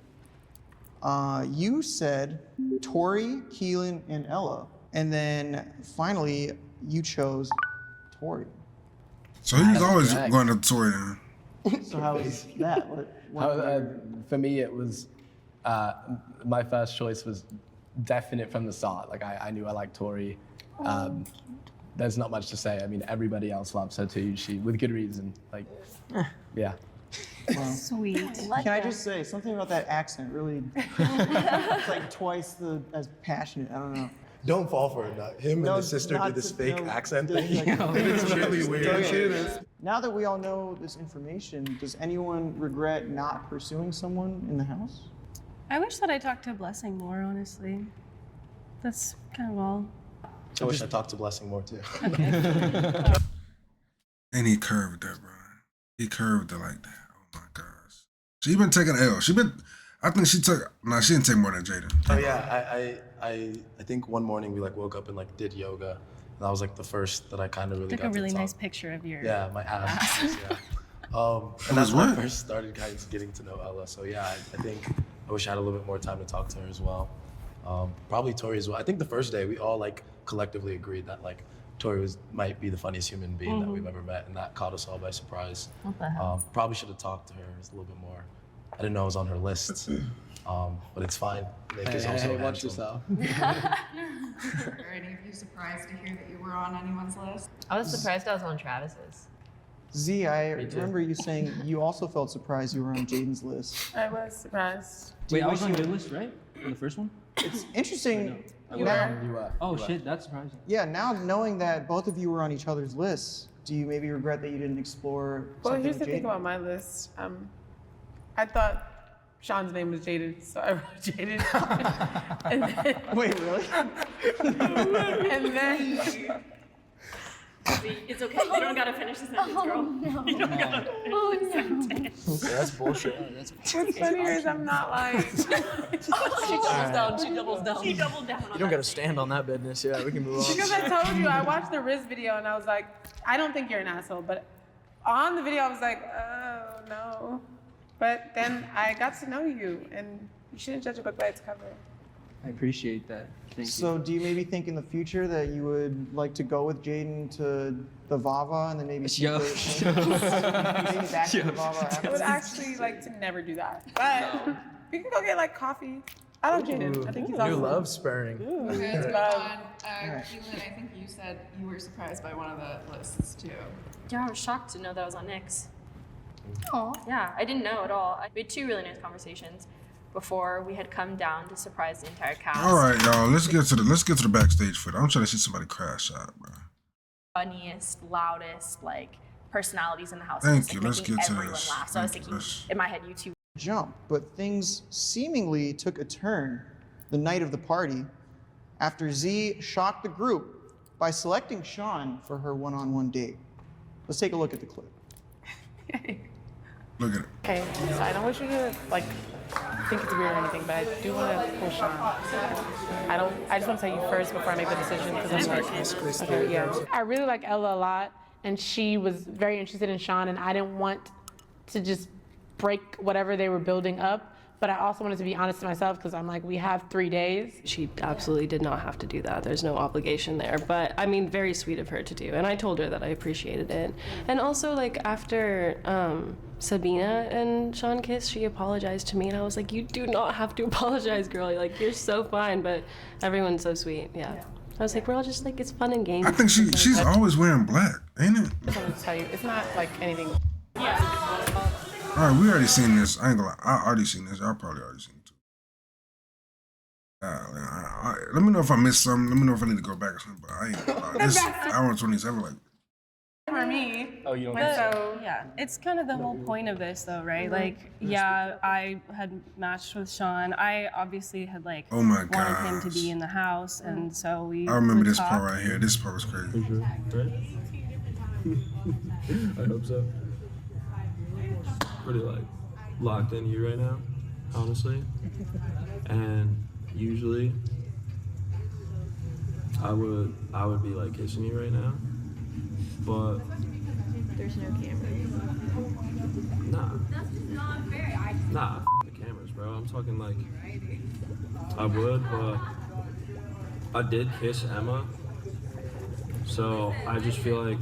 You said Tori, Keelan, and Ella. And then finally, you chose Tori. So he was always going to Tori then. So how was that? For me, it was, my first choice was definite from the start. Like, I knew I liked Tori. There's not much to say. I mean, everybody else loves her too. With good reason. Like, yeah. Sweet. Can I just say something about that accent? Really, it's like twice as passionate. I don't know. Don't fall for it. Him and his sister did this fake accent thing. It's really weird. Now that we all know this information, does anyone regret not pursuing someone in the house? I wish that I talked to Blessing more, honestly. That's kind of all. I wish I talked to Blessing more too. And he curved that, bro. He curved it like that. Oh my gosh. She been taking L. I think she took. Nah, she didn't take more than Jaden. Oh yeah, I think one morning we like woke up and like did yoga, and that was like the first that I kind of really Took got a really to talk. nice picture of your my ass. And that's when I first started kind of getting to know Ella. So yeah, I think I wish I had a little bit more time to talk to her as well. Probably Tori as well. I think the first day we all like collectively agreed that like Tori might be the funniest human being that we've ever met, and that caught us all by surprise. What the hell? Probably should have talked to her a little bit more. I didn't know it was on her list, but it's fine. Nick is also watch handsome. yourself. Are any of you surprised to hear that you were on anyone's list? I was surprised I was on Travis's. Z, I remember you saying you also felt surprised you were on Jaden's list. I was surprised. Wait, I was on your list, right? On the first one? It's interesting. You were. You were. Oh shit, that's surprising. Yeah, now knowing that both of you were on each other's lists, do you maybe regret that you didn't explore Well, something here's the with thing Jaden? about my list. I thought Sean's name was Jaden, so I wrote Jaden. And then, Wait, really? and then It's okay. You don't gotta finish the sentence, girl. no. You don't gotta finish the sentence. That's bullshit. what's funnier is I'm not like. She doubles down. She doubles down. She doubled down on You don't gotta stand on that business. Yeah, we can move on. Because I told you, I watched the Riz video and I was like, I don't think you're an asshole, but on the video I was like, oh no. But then I got to know you, and you shouldn't judge a book by its cover. I appreciate that. Thank So do you maybe think in the future that you would like to go with Jaden to the Vava and then maybe keep Yo. maybe back to the Vava I would afterwards? actually like to never do that, but we can go get like coffee. I love Jaden. I think he's awesome. New love spurring. Okay, It's so love. Keelan, I think you said you were surprised by one of the lists too. Yeah, I was shocked to know that I was on Nick's. Aw. Yeah, I didn't know at all. We had two really nice conversations before we had come down to surprise the entire cast. All right, y'all. Let's get to the backstage footage. I'm trying to see somebody crash out, bro. Funniest, loudest, like personalities in the house. Thank Just, you. like, Let's making get to everyone this. laugh. So I was Thank you. thinking in my head, you two. Jump, but things seemingly took a turn the night of the party after Z shocked the group by selecting Sean for her one-on-one date. Let's take a look at the clip. Look at it. Okay, so I don't want you to like think it's weird or anything, but I do want to push on. I just want to tell you first before I make the decision because I'm sorry. Okay, yeah. I really like Ella a lot, and she was very interested in Sean, and I didn't want to just break whatever they were building up. But I also wanted to be honest to myself because I'm like, we have 3 days. She absolutely did not have to do that. There's no obligation there. But I mean, very sweet of her to do. And I told her that I appreciated it. And also, like, after Sabina and Sean kissed, she apologized to me. And I was like, you do not have to apologize, girl. Like, you're so fine. But everyone's so sweet. Yeah. I was like, we're all just like, it's fun and games. I think she's always wearing black, ain't it? I just wanted to tell you, it's not like anything. All right, we already seen this. I ain't gonna lie. I already seen this. Y'all probably already seen it too. Let me know if I missed something. Let me know if I need to go back or something. But I ain't gonna lie. This hour 27, like. For me, Oh, you don't But, think so? yeah, it's kind of the whole point of this, though, right? Like, yeah, I had matched with Sean. I obviously had like Oh my wanted him to gosh. be in the house, and so we. I remember would this talk. part right here. This part was crazy. I hope so. Pretty like locked into you right now, honestly. And usually I would be like kissing you right now. But There's no camera. Nah, f the cameras, bro. I'm talking like I would, but I did kiss Emma. So I just feel like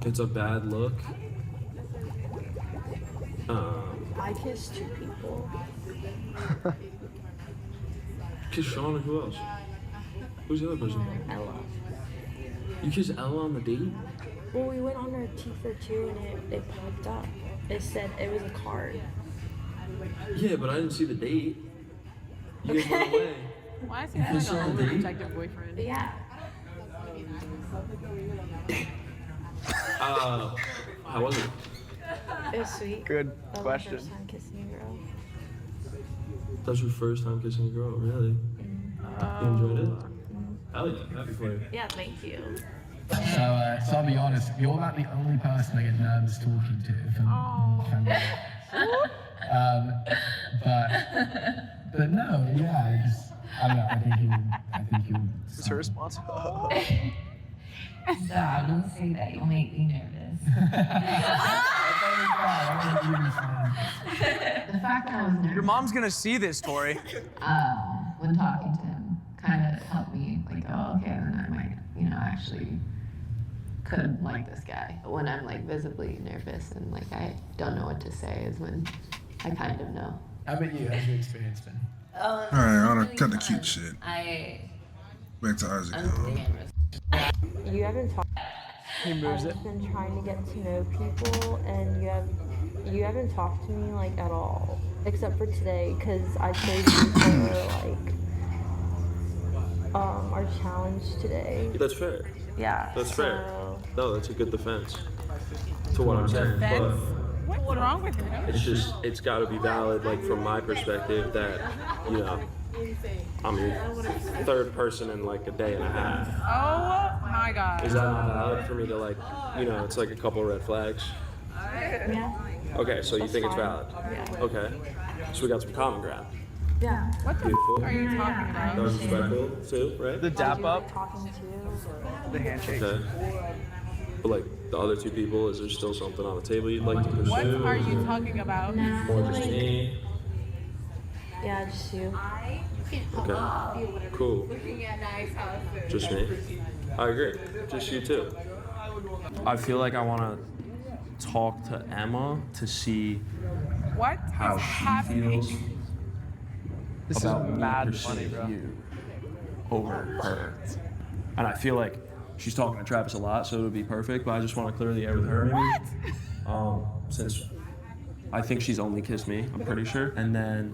it's a bad look. I kissed 2 people. Kiss Sean or who else? Who's the other person? Ella. You kissed Ella on the date? Well, we went on our T for 2 and it popped up. It said it was a card. Yeah, but I didn't see the date. You guys went away. Why is he You having kissed her an on the date? overprotective boyfriend? Yeah. How was it? It was sweet. Good That was question. my first time kissing a girl. That was your first time kissing a girl, really? You enjoyed it? Hell yeah, happy for you. Yeah, thank you. So I'll be honest, you're about the only person I get nervous talking to. If I'm but no, yeah, I don't know. I think you. It's her response. Stop, don't say that. You'll make me nervous. The fact I was nervous. Your mom's gonna see this, Tori. When talking to him, kind of helped me like, oh, okay, then I might, actually could like this guy. But when I'm like visibly nervous and like I don't know what to say is when I kind of know. How about you? How's your experience been? Alright, I wanna cut the cute shit. Back to Isaac. You haven't talked. He moves it. I've been trying to get to know people, and you haven't talked to me like at all, except for today, because I chose you for like our challenge today. That's fair. Yeah. That's fair. so- No, that's a good defense to what I'm saying. Defense? But What's wrong with him? it's got to be valid, like from my perspective, that I'm your third person in like a day and a half. Oh my God. Is that not valid for me to like, it's like a couple red flags? Yeah. Okay, so you think it's valid? Yeah. Okay, so we got some common ground. Yeah. What the Beautiful. f are you talking That about? was respectful too, right? The dap up, Talking to. the handshake. Okay. But like the other 2 people, is there still something on the table you'd like to pursue? What are you talking about? More just me? Yeah, just you. Okay. Cool. Just me? I agree. Just you too. I feel like I want to talk to Emma to see What how is she happening? feels This about is me mad pursuing funny, bro. you over her. And I feel like she's talking to Travis a lot, so it would be perfect, but I just want to clear the air with her. What? Since I think she's only kissed me, I'm pretty sure. And then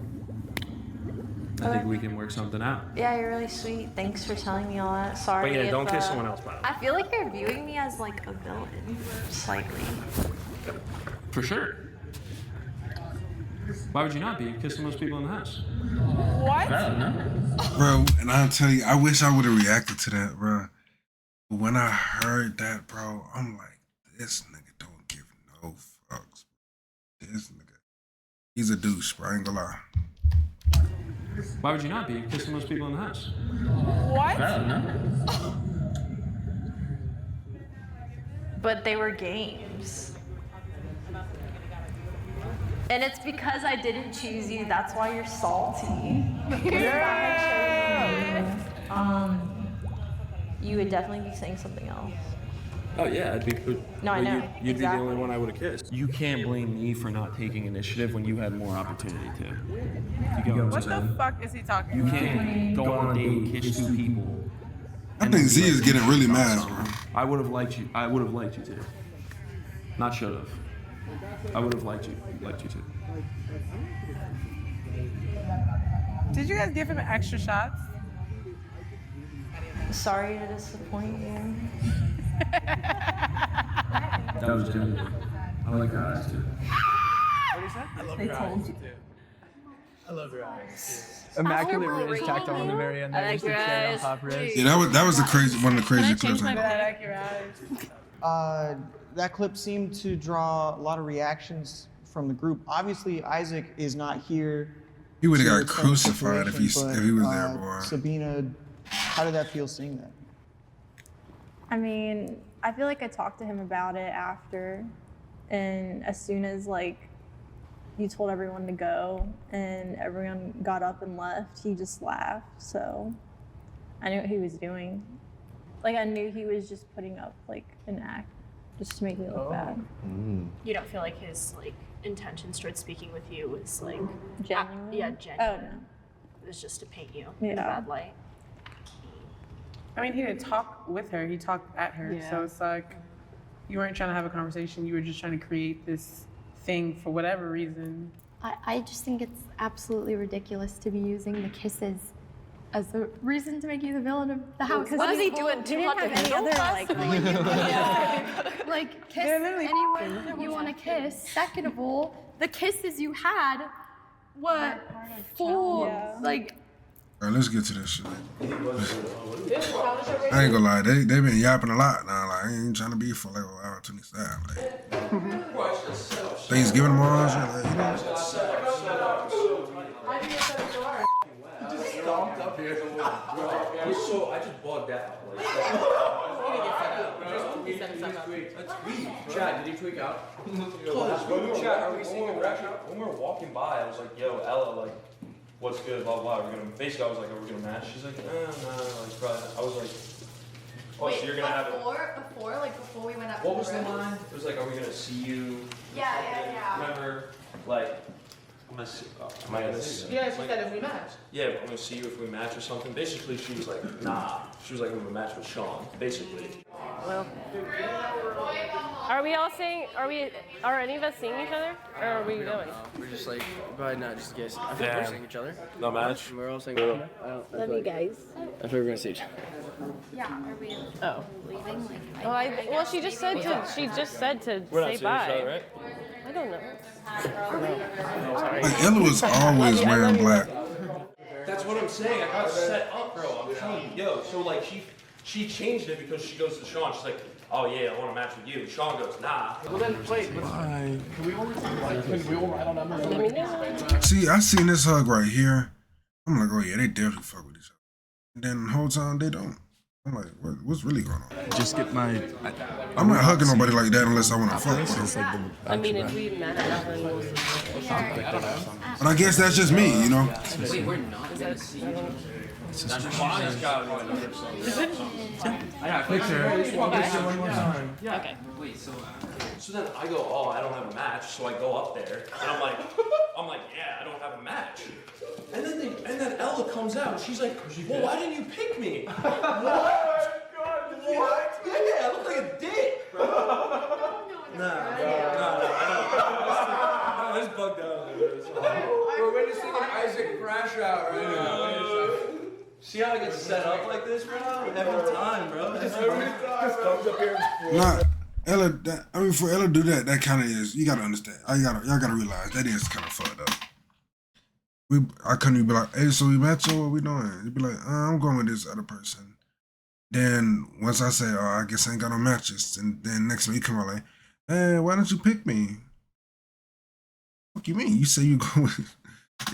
I think we can work something out. Yeah, you're really sweet. Thanks for telling me all that. Sorry. But yeah, if, don't kiss someone else, by the way. I feel like you're viewing me as like a villain, slightly. For sure. Why would you not be? You kissed the most people in the house. What? Bro, and I'll tell you, I wish I would have reacted to that, bro. But when I heard that, bro, I'm like, this nigga don't give no fucks. This nigga, he's a douche, bro. I ain't gonna lie. Why would you not be? You kissed the most people in the house. What? But they were games. And it's because I didn't choose you. That's why you're salty. You would definitely be saying something else. Oh yeah, I'd be. No, I well, know. You'd be the Exactly. only one I would have kissed. You can't blame me for not taking initiative when you had more opportunity to. You get what What I'm the saying? fuck is he talking You about? can't go on a date, kiss 2 people. I think Z is getting really mad, bro. I would have liked you. I would have liked you to. Not should have. I would have liked you to. Did you guys give him extra shots? Sorry to disappoint you. That was genuine. I like her eyes too. What did you say? I love They your told eyes you. too. I love your eyes. Immaculate ridge tacked on in the very end. I There, like just the your cherry on eyes. top ridge. Yeah, that was the crazy one of the crazy Can I clips. change my I I like your eyes. That clip seemed to draw a lot of reactions from the group. Obviously, Isaac is not here. He would have to got explain the crucified if he situation, was but, there, boy. Sabina, how did that feel seeing that? I mean, I feel like I talked to him about it after, and as soon as like you told everyone to go and everyone got up and left, he just laughed. So I knew what he was doing. Like I knew he was just putting up like an act just to make me look bad. You don't feel like his like intentions towards speaking with you was like Genuine? yeah, genuine. Oh no. It was just to paint you in a Yeah. bad light. I mean, he didn't talk with her. He talked at her. Yeah. So it's like you weren't trying to have a conversation. You were just trying to create this thing for whatever reason. I just think it's absolutely ridiculous to be using the kisses as a reason to make you the villain of the house. What was he doing? Too hot to handle? Like kiss anyone you want to kiss. Second of all, the kisses you had were for like. All right, let's get to this shit. I ain't gonna lie, they been yapping a lot now. Like, I ain't trying to be for like an hour 27. Like, Thanksgiving tomorrow, shit. Like, you know. Stomped up here. I just bugged out. That's weed. Chad, did he tweak out? Chad, are we seeing a reaction? When we were walking by, I was like, yo, Ella, like, what's good, blah, blah, basically I was like, are we gonna match? She's like, no, like, probably not. I was like, oh, so you're gonna have it. Before we went up. What was the line? It was like, are we gonna see you? Yeah. Remember, like, am I gonna see? Yeah, she said if we match. Yeah, I'm gonna see you if we match or something. Basically, she was like, nah. She was like, I'm gonna match with Sean, basically. Well, are we all seeing? Are any of us seeing each other, or are we going? We're just like, probably not just in case. I think we're seeing each other. No match. We're all seeing each other. Love you guys. I think we're gonna see each other. Yeah, are we leaving? Well, she just said to. She just said to We're not say seeing bye. each other, right? I don't know. Like, Ella was always wearing black. That's what I'm saying. I got set up, bro. I'm telling you, yo. So like, she changed it because she goes to Sean. She's like, oh yeah, I want to match with you. Sean goes, nah. Well then, wait. Can we all ride on numbers? See, I seen this hug right here. I'm like, oh yeah, they definitely fuck with each other. And then the whole time they don't. I'm like, what's really going on? Just get my. I'm not hugging nobody like that unless I want to fuck with them. I mean, if we met, then we'll But I guess that's just me, you know? Wait, we're not gonna see each other. One more time. Yeah. Okay. Wait, so. So then I go, oh, I don't have a match. So I go up there and I'm like, yeah, I don't have a match. And then Ella comes out. She's like, well, why didn't you pick me? What? Yeah, I look like a dick, bro. No, it's bugged out. We're witnessing an Isaac crash out right now. See how I get set up like this, bro? Every time, bro. Just comes up here. Nah, Ella, for Ella to do that, that kind of is, you gotta understand. Y'all gotta realize that is kind of fucked up. I couldn't even be like, hey, so we match or what we doing? You'd be like, I'm going with this other person. Then once I say, oh, I guess I ain't got no matches, and then next week you come out like, hey, why don't you pick me? What you mean? You say you go with...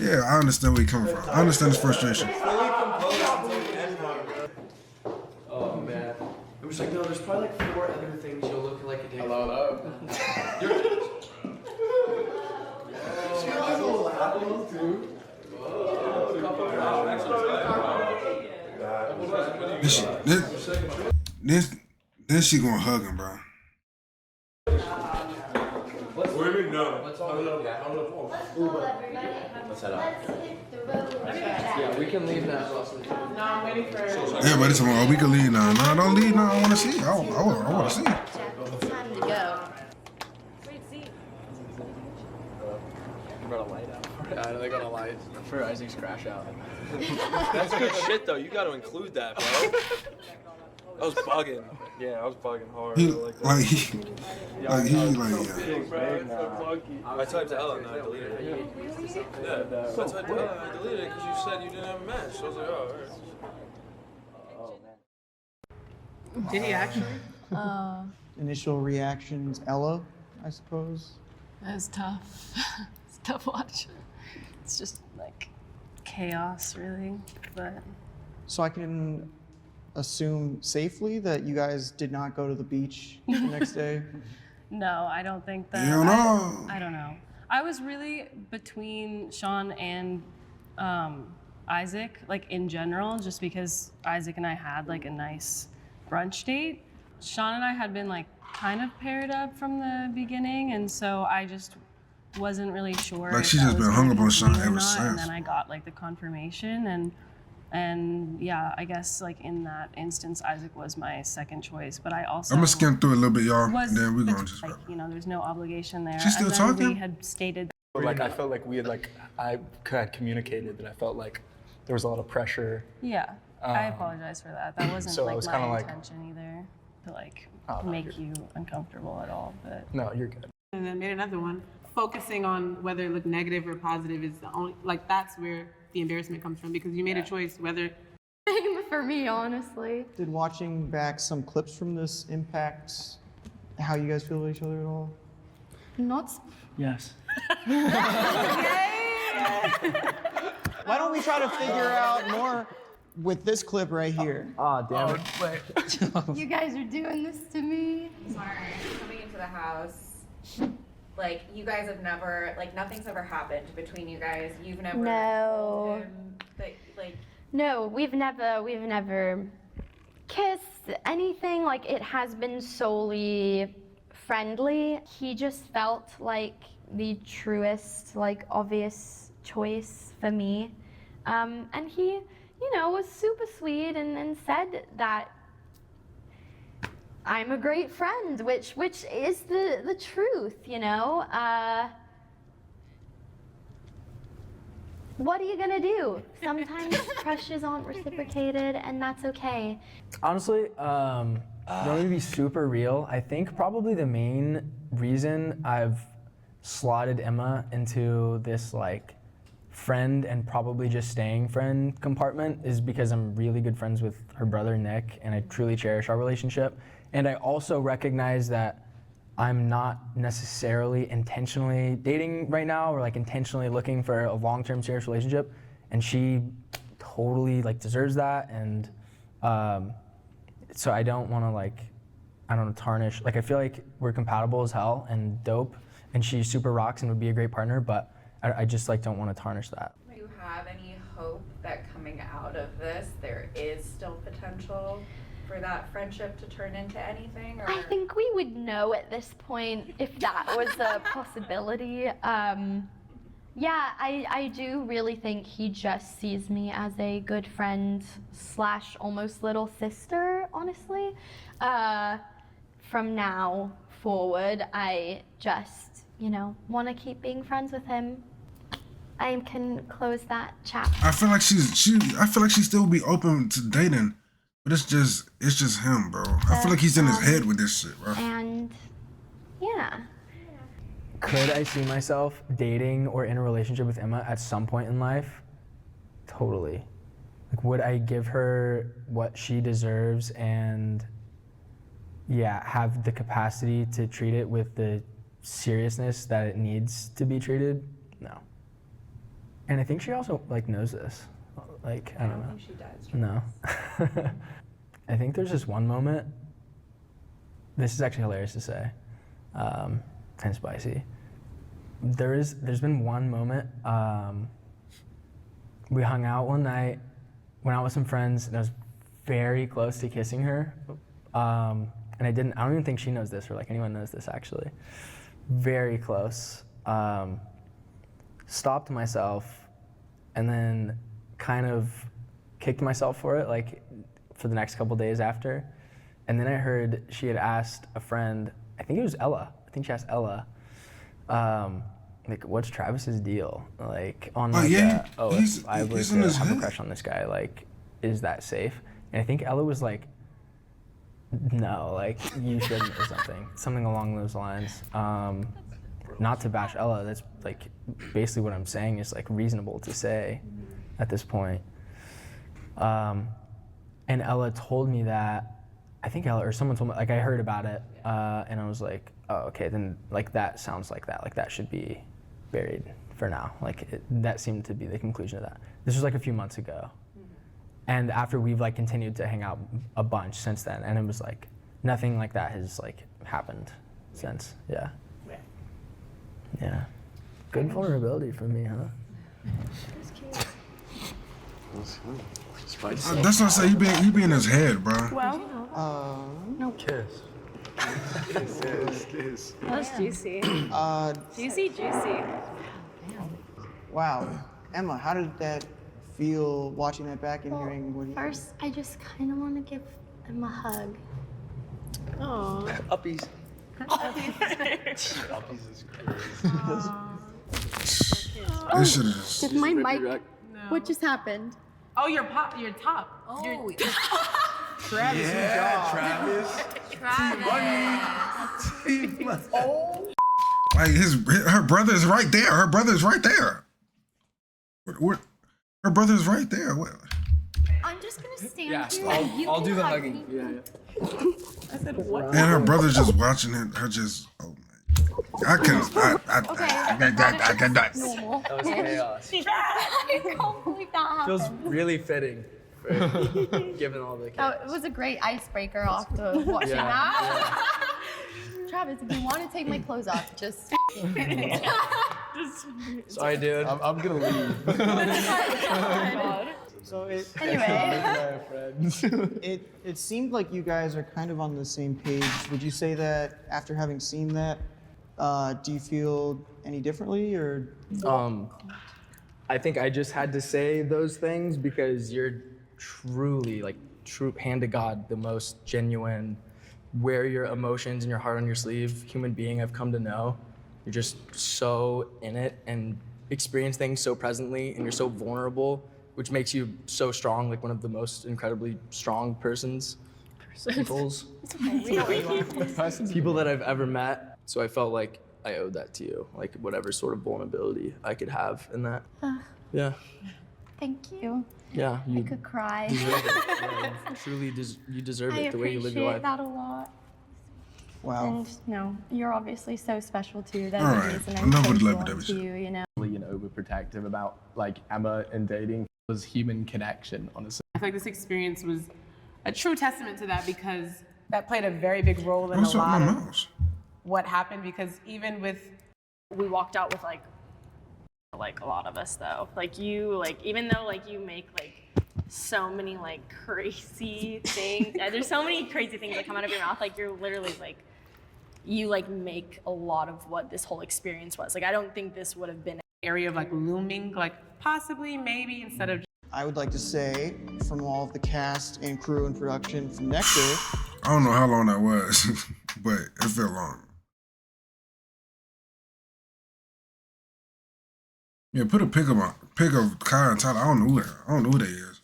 Yeah, I understand where you're coming from. I understand his frustration. Oh man. It was like, no, there's probably like 4 other things you'll look like a dick. Hello. Then she gonna hug him, bro. What do you mean no? Let's head up. Yeah, we can leave now. No, I'm waiting for. Everybody's saying, oh, we can leave now. No, don't leave now. I want to see. I want to see. It's time to go. Brought a light out. Yeah, I know they got a light for Isaac's crash out. That's good shit, though. You got to include that, bro. I was bugging. Yeah, I was bugging hard. He, like, like he, yeah, like he, I like I typed to Ella and I deleted it. Yeah, I typed to Ella and I deleted it because you said you didn't have a match. So I was like, oh, all right. Did he actually? Initial reactions, Ella, I suppose. That was tough. It's tough watching. It's just like chaos, really. But So I can assume safely that you guys did not go to the beach the next day? no, I don't think that. Hell no. I don't know. I was really between Sean and Isaac, like in general, just because Isaac and I had like a nice brunch date. Sean and I had been like kind of paired up from the beginning, and so I just wasn't really sure. Like if she's that just was been gonna hung up on Sean continue or ever not, since. And then I got like the confirmation, and yeah, I guess like in that instance, Isaac was my second choice, but I also I'm gonna skim through a little bit, y'all, was and then we're gonna just. like, you know, there's no obligation there. She's still and then talking? we had stated. But like I felt like we had like I had communicated that I felt like there was a lot of pressure. Yeah, I apologize for that. That wasn't so I like was my kinda like- intention either, to like Oh, no, make you uncomfortable at all. But No, you're good. And then made another one. Focusing on whether it looked negative or positive is the only, like that's where the embarrassment comes from because you made a choice whether. Same for me, honestly. Did watching back some clips from this impact how you guys feel about each other at all? Not. Yes. Why don't we try to figure out more with this clip right here? Ah, damn it. You guys are doing this to me. Sorry, coming into the house, like you guys have never, like nothing's ever happened between you guys. You've never No. told him that, like. No, we've never kissed, anything. Like, it has been solely friendly. He just felt like the truest, like, obvious choice for me. And he, you know, was super sweet and said that I'm a great friend, which is the truth, you know? What are you gonna do? Sometimes crushes aren't reciprocated, and that's okay. Honestly, going to be super real, I think probably the main reason I've slotted Emma into this like friend and probably just staying friend compartment is because I'm really good friends with her brother Nick, and I truly cherish our relationship. And I also recognize that I'm not necessarily intentionally dating right now or like intentionally looking for a long-term serious relationship, and she totally like deserves that. And so I don't want to like, I don't know, tarnish. Like I feel like we're compatible as hell and dope, and she super rocks and would be a great partner, but I just like don't want to tarnish that. Do you have any hope that coming out of this, there is still potential for that friendship to turn into anything? Or? I think we would know at this point if that was a possibility. Yeah, I do really think he just sees me as a good friend / almost little sister, honestly. From now forward, I just, you know, want to keep being friends with him. I can close that chapter. I feel like I feel like she still be open to dating, but it's just him, bro. I feel like he's in his head with this shit, bro. And yeah. Could I see myself dating or in a relationship with Emma at some point in life? Totally. Like, would I give her what she deserves and, yeah, have the capacity to treat it with the seriousness that it needs to be treated? No. And I think she also, like, knows this. Like, I don't know. think she does. No. I think there's just one moment. This is actually hilarious to say. Kind of spicy. There's been one moment. We hung out one night, went out with some friends, and I was very close to kissing her. And I don't even think she knows this or like anyone knows this actually. Very close. Stopped myself and then kind of kicked myself for it, like for the next couple days after. And then I heard she had asked a friend, I think it was Ella. I think she asked Ella, like, what's Travis's deal? Like, on like, if I was to have a crush on this guy, like, is that safe? And I think Ella was like, No, like you shouldn't or something along those lines. Not to bash Ella, that's like basically what I'm saying is like reasonable to say at this point. And Ella told me that, I think Ella or someone told me, like I heard about it, and I was like, oh, okay, then like that sounds like that should be buried for now. Like that seemed to be the conclusion of that. This was like a few months ago. And after we've like continued to hang out a bunch since then, and it was like, nothing like that has like happened since, yeah. Yeah. Good vulnerability from me, huh? That's what I say. You be in his head, bro. Well, no. Kiss. Kiss. That's juicy. Juicy. Wow. Emma, how did that feel watching that back and hearing what he First, I just kind of want to give him a hug. Oh. Uppies. Uppies is crazy. This shit is. Did my mic? What just happened? Oh, your top. Oh, Travis, Like her brother is right there. Her brother is right there. What? Her brother is right there. What? I'm just gonna stand Yeah, here. and you I'll can do the hug hugging. me. Yeah. I said what? And her brother's just watching it. Her just. Oh my. I couldn't. I cannot. Normal. That was chaos. I can't believe that happened. Feels really fitting, for, given all the chaos. It was a great icebreaker after watching Yeah, that. Travis, if you want to take my clothes off, just. Sorry, dude. I'm gonna leave. So Anyway. it seemed like you guys are kind of on the same page. Would you say that after having seen that, do you feel any differently or? I think I just had to say those things because you're truly, like, true hand to God, the most genuine, wear your emotions and your heart on your sleeve human being I've come to know. You're just so in it and experience things so presently, and you're so vulnerable, which makes you so strong, like one of the most incredibly strong peoples. People that I've ever met. So I felt like I owed that to you, like whatever sort of vulnerability I could have in that. Yeah. Thank you. Yeah. I could cry. Deserve it. Yeah, truly, you deserve it the way you live your life. I appreciate that a lot. Wow. And no, you're obviously so special too. There's All a right. reason I I'm love so what drawn Leopard to you, you know. And overprotective about like Emma and dating was human connection, honestly. I feel like this experience was a true testament to that because that played a very big role in What's a up lot my of mouse? what happened because even with We walked out with like a lot of us though. Like you, like even though like you make like so many like crazy things, there's so many crazy things that come out of your mouth. Like you're literally like, you like make a lot of what this whole experience was. Like I don't think this would have been an area of like looming, like possibly, maybe instead of. I would like to say, from all of the cast and crew and production from Nectar. I don't know how long that was, but it felt long. Yeah, put a pic of Kai and Tyler. I don't know who they is.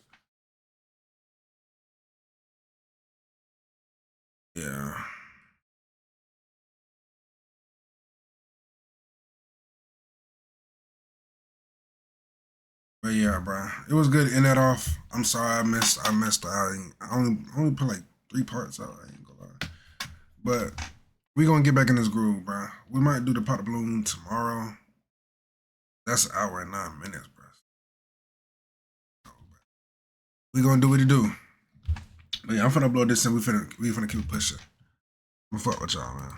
Yeah. But yeah, bro, it was good to end that off. I'm sorry I missed out. I only put like 3 parts out. I ain't gonna lie. But we gonna get back in this groove, bro. We might do the pot of balloon tomorrow. That's an hour and 9 minutes, bro. We gonna do what it do. But yeah, I'm finna upload this and we finna keep pushing. I'm gonna fuck with y'all, man.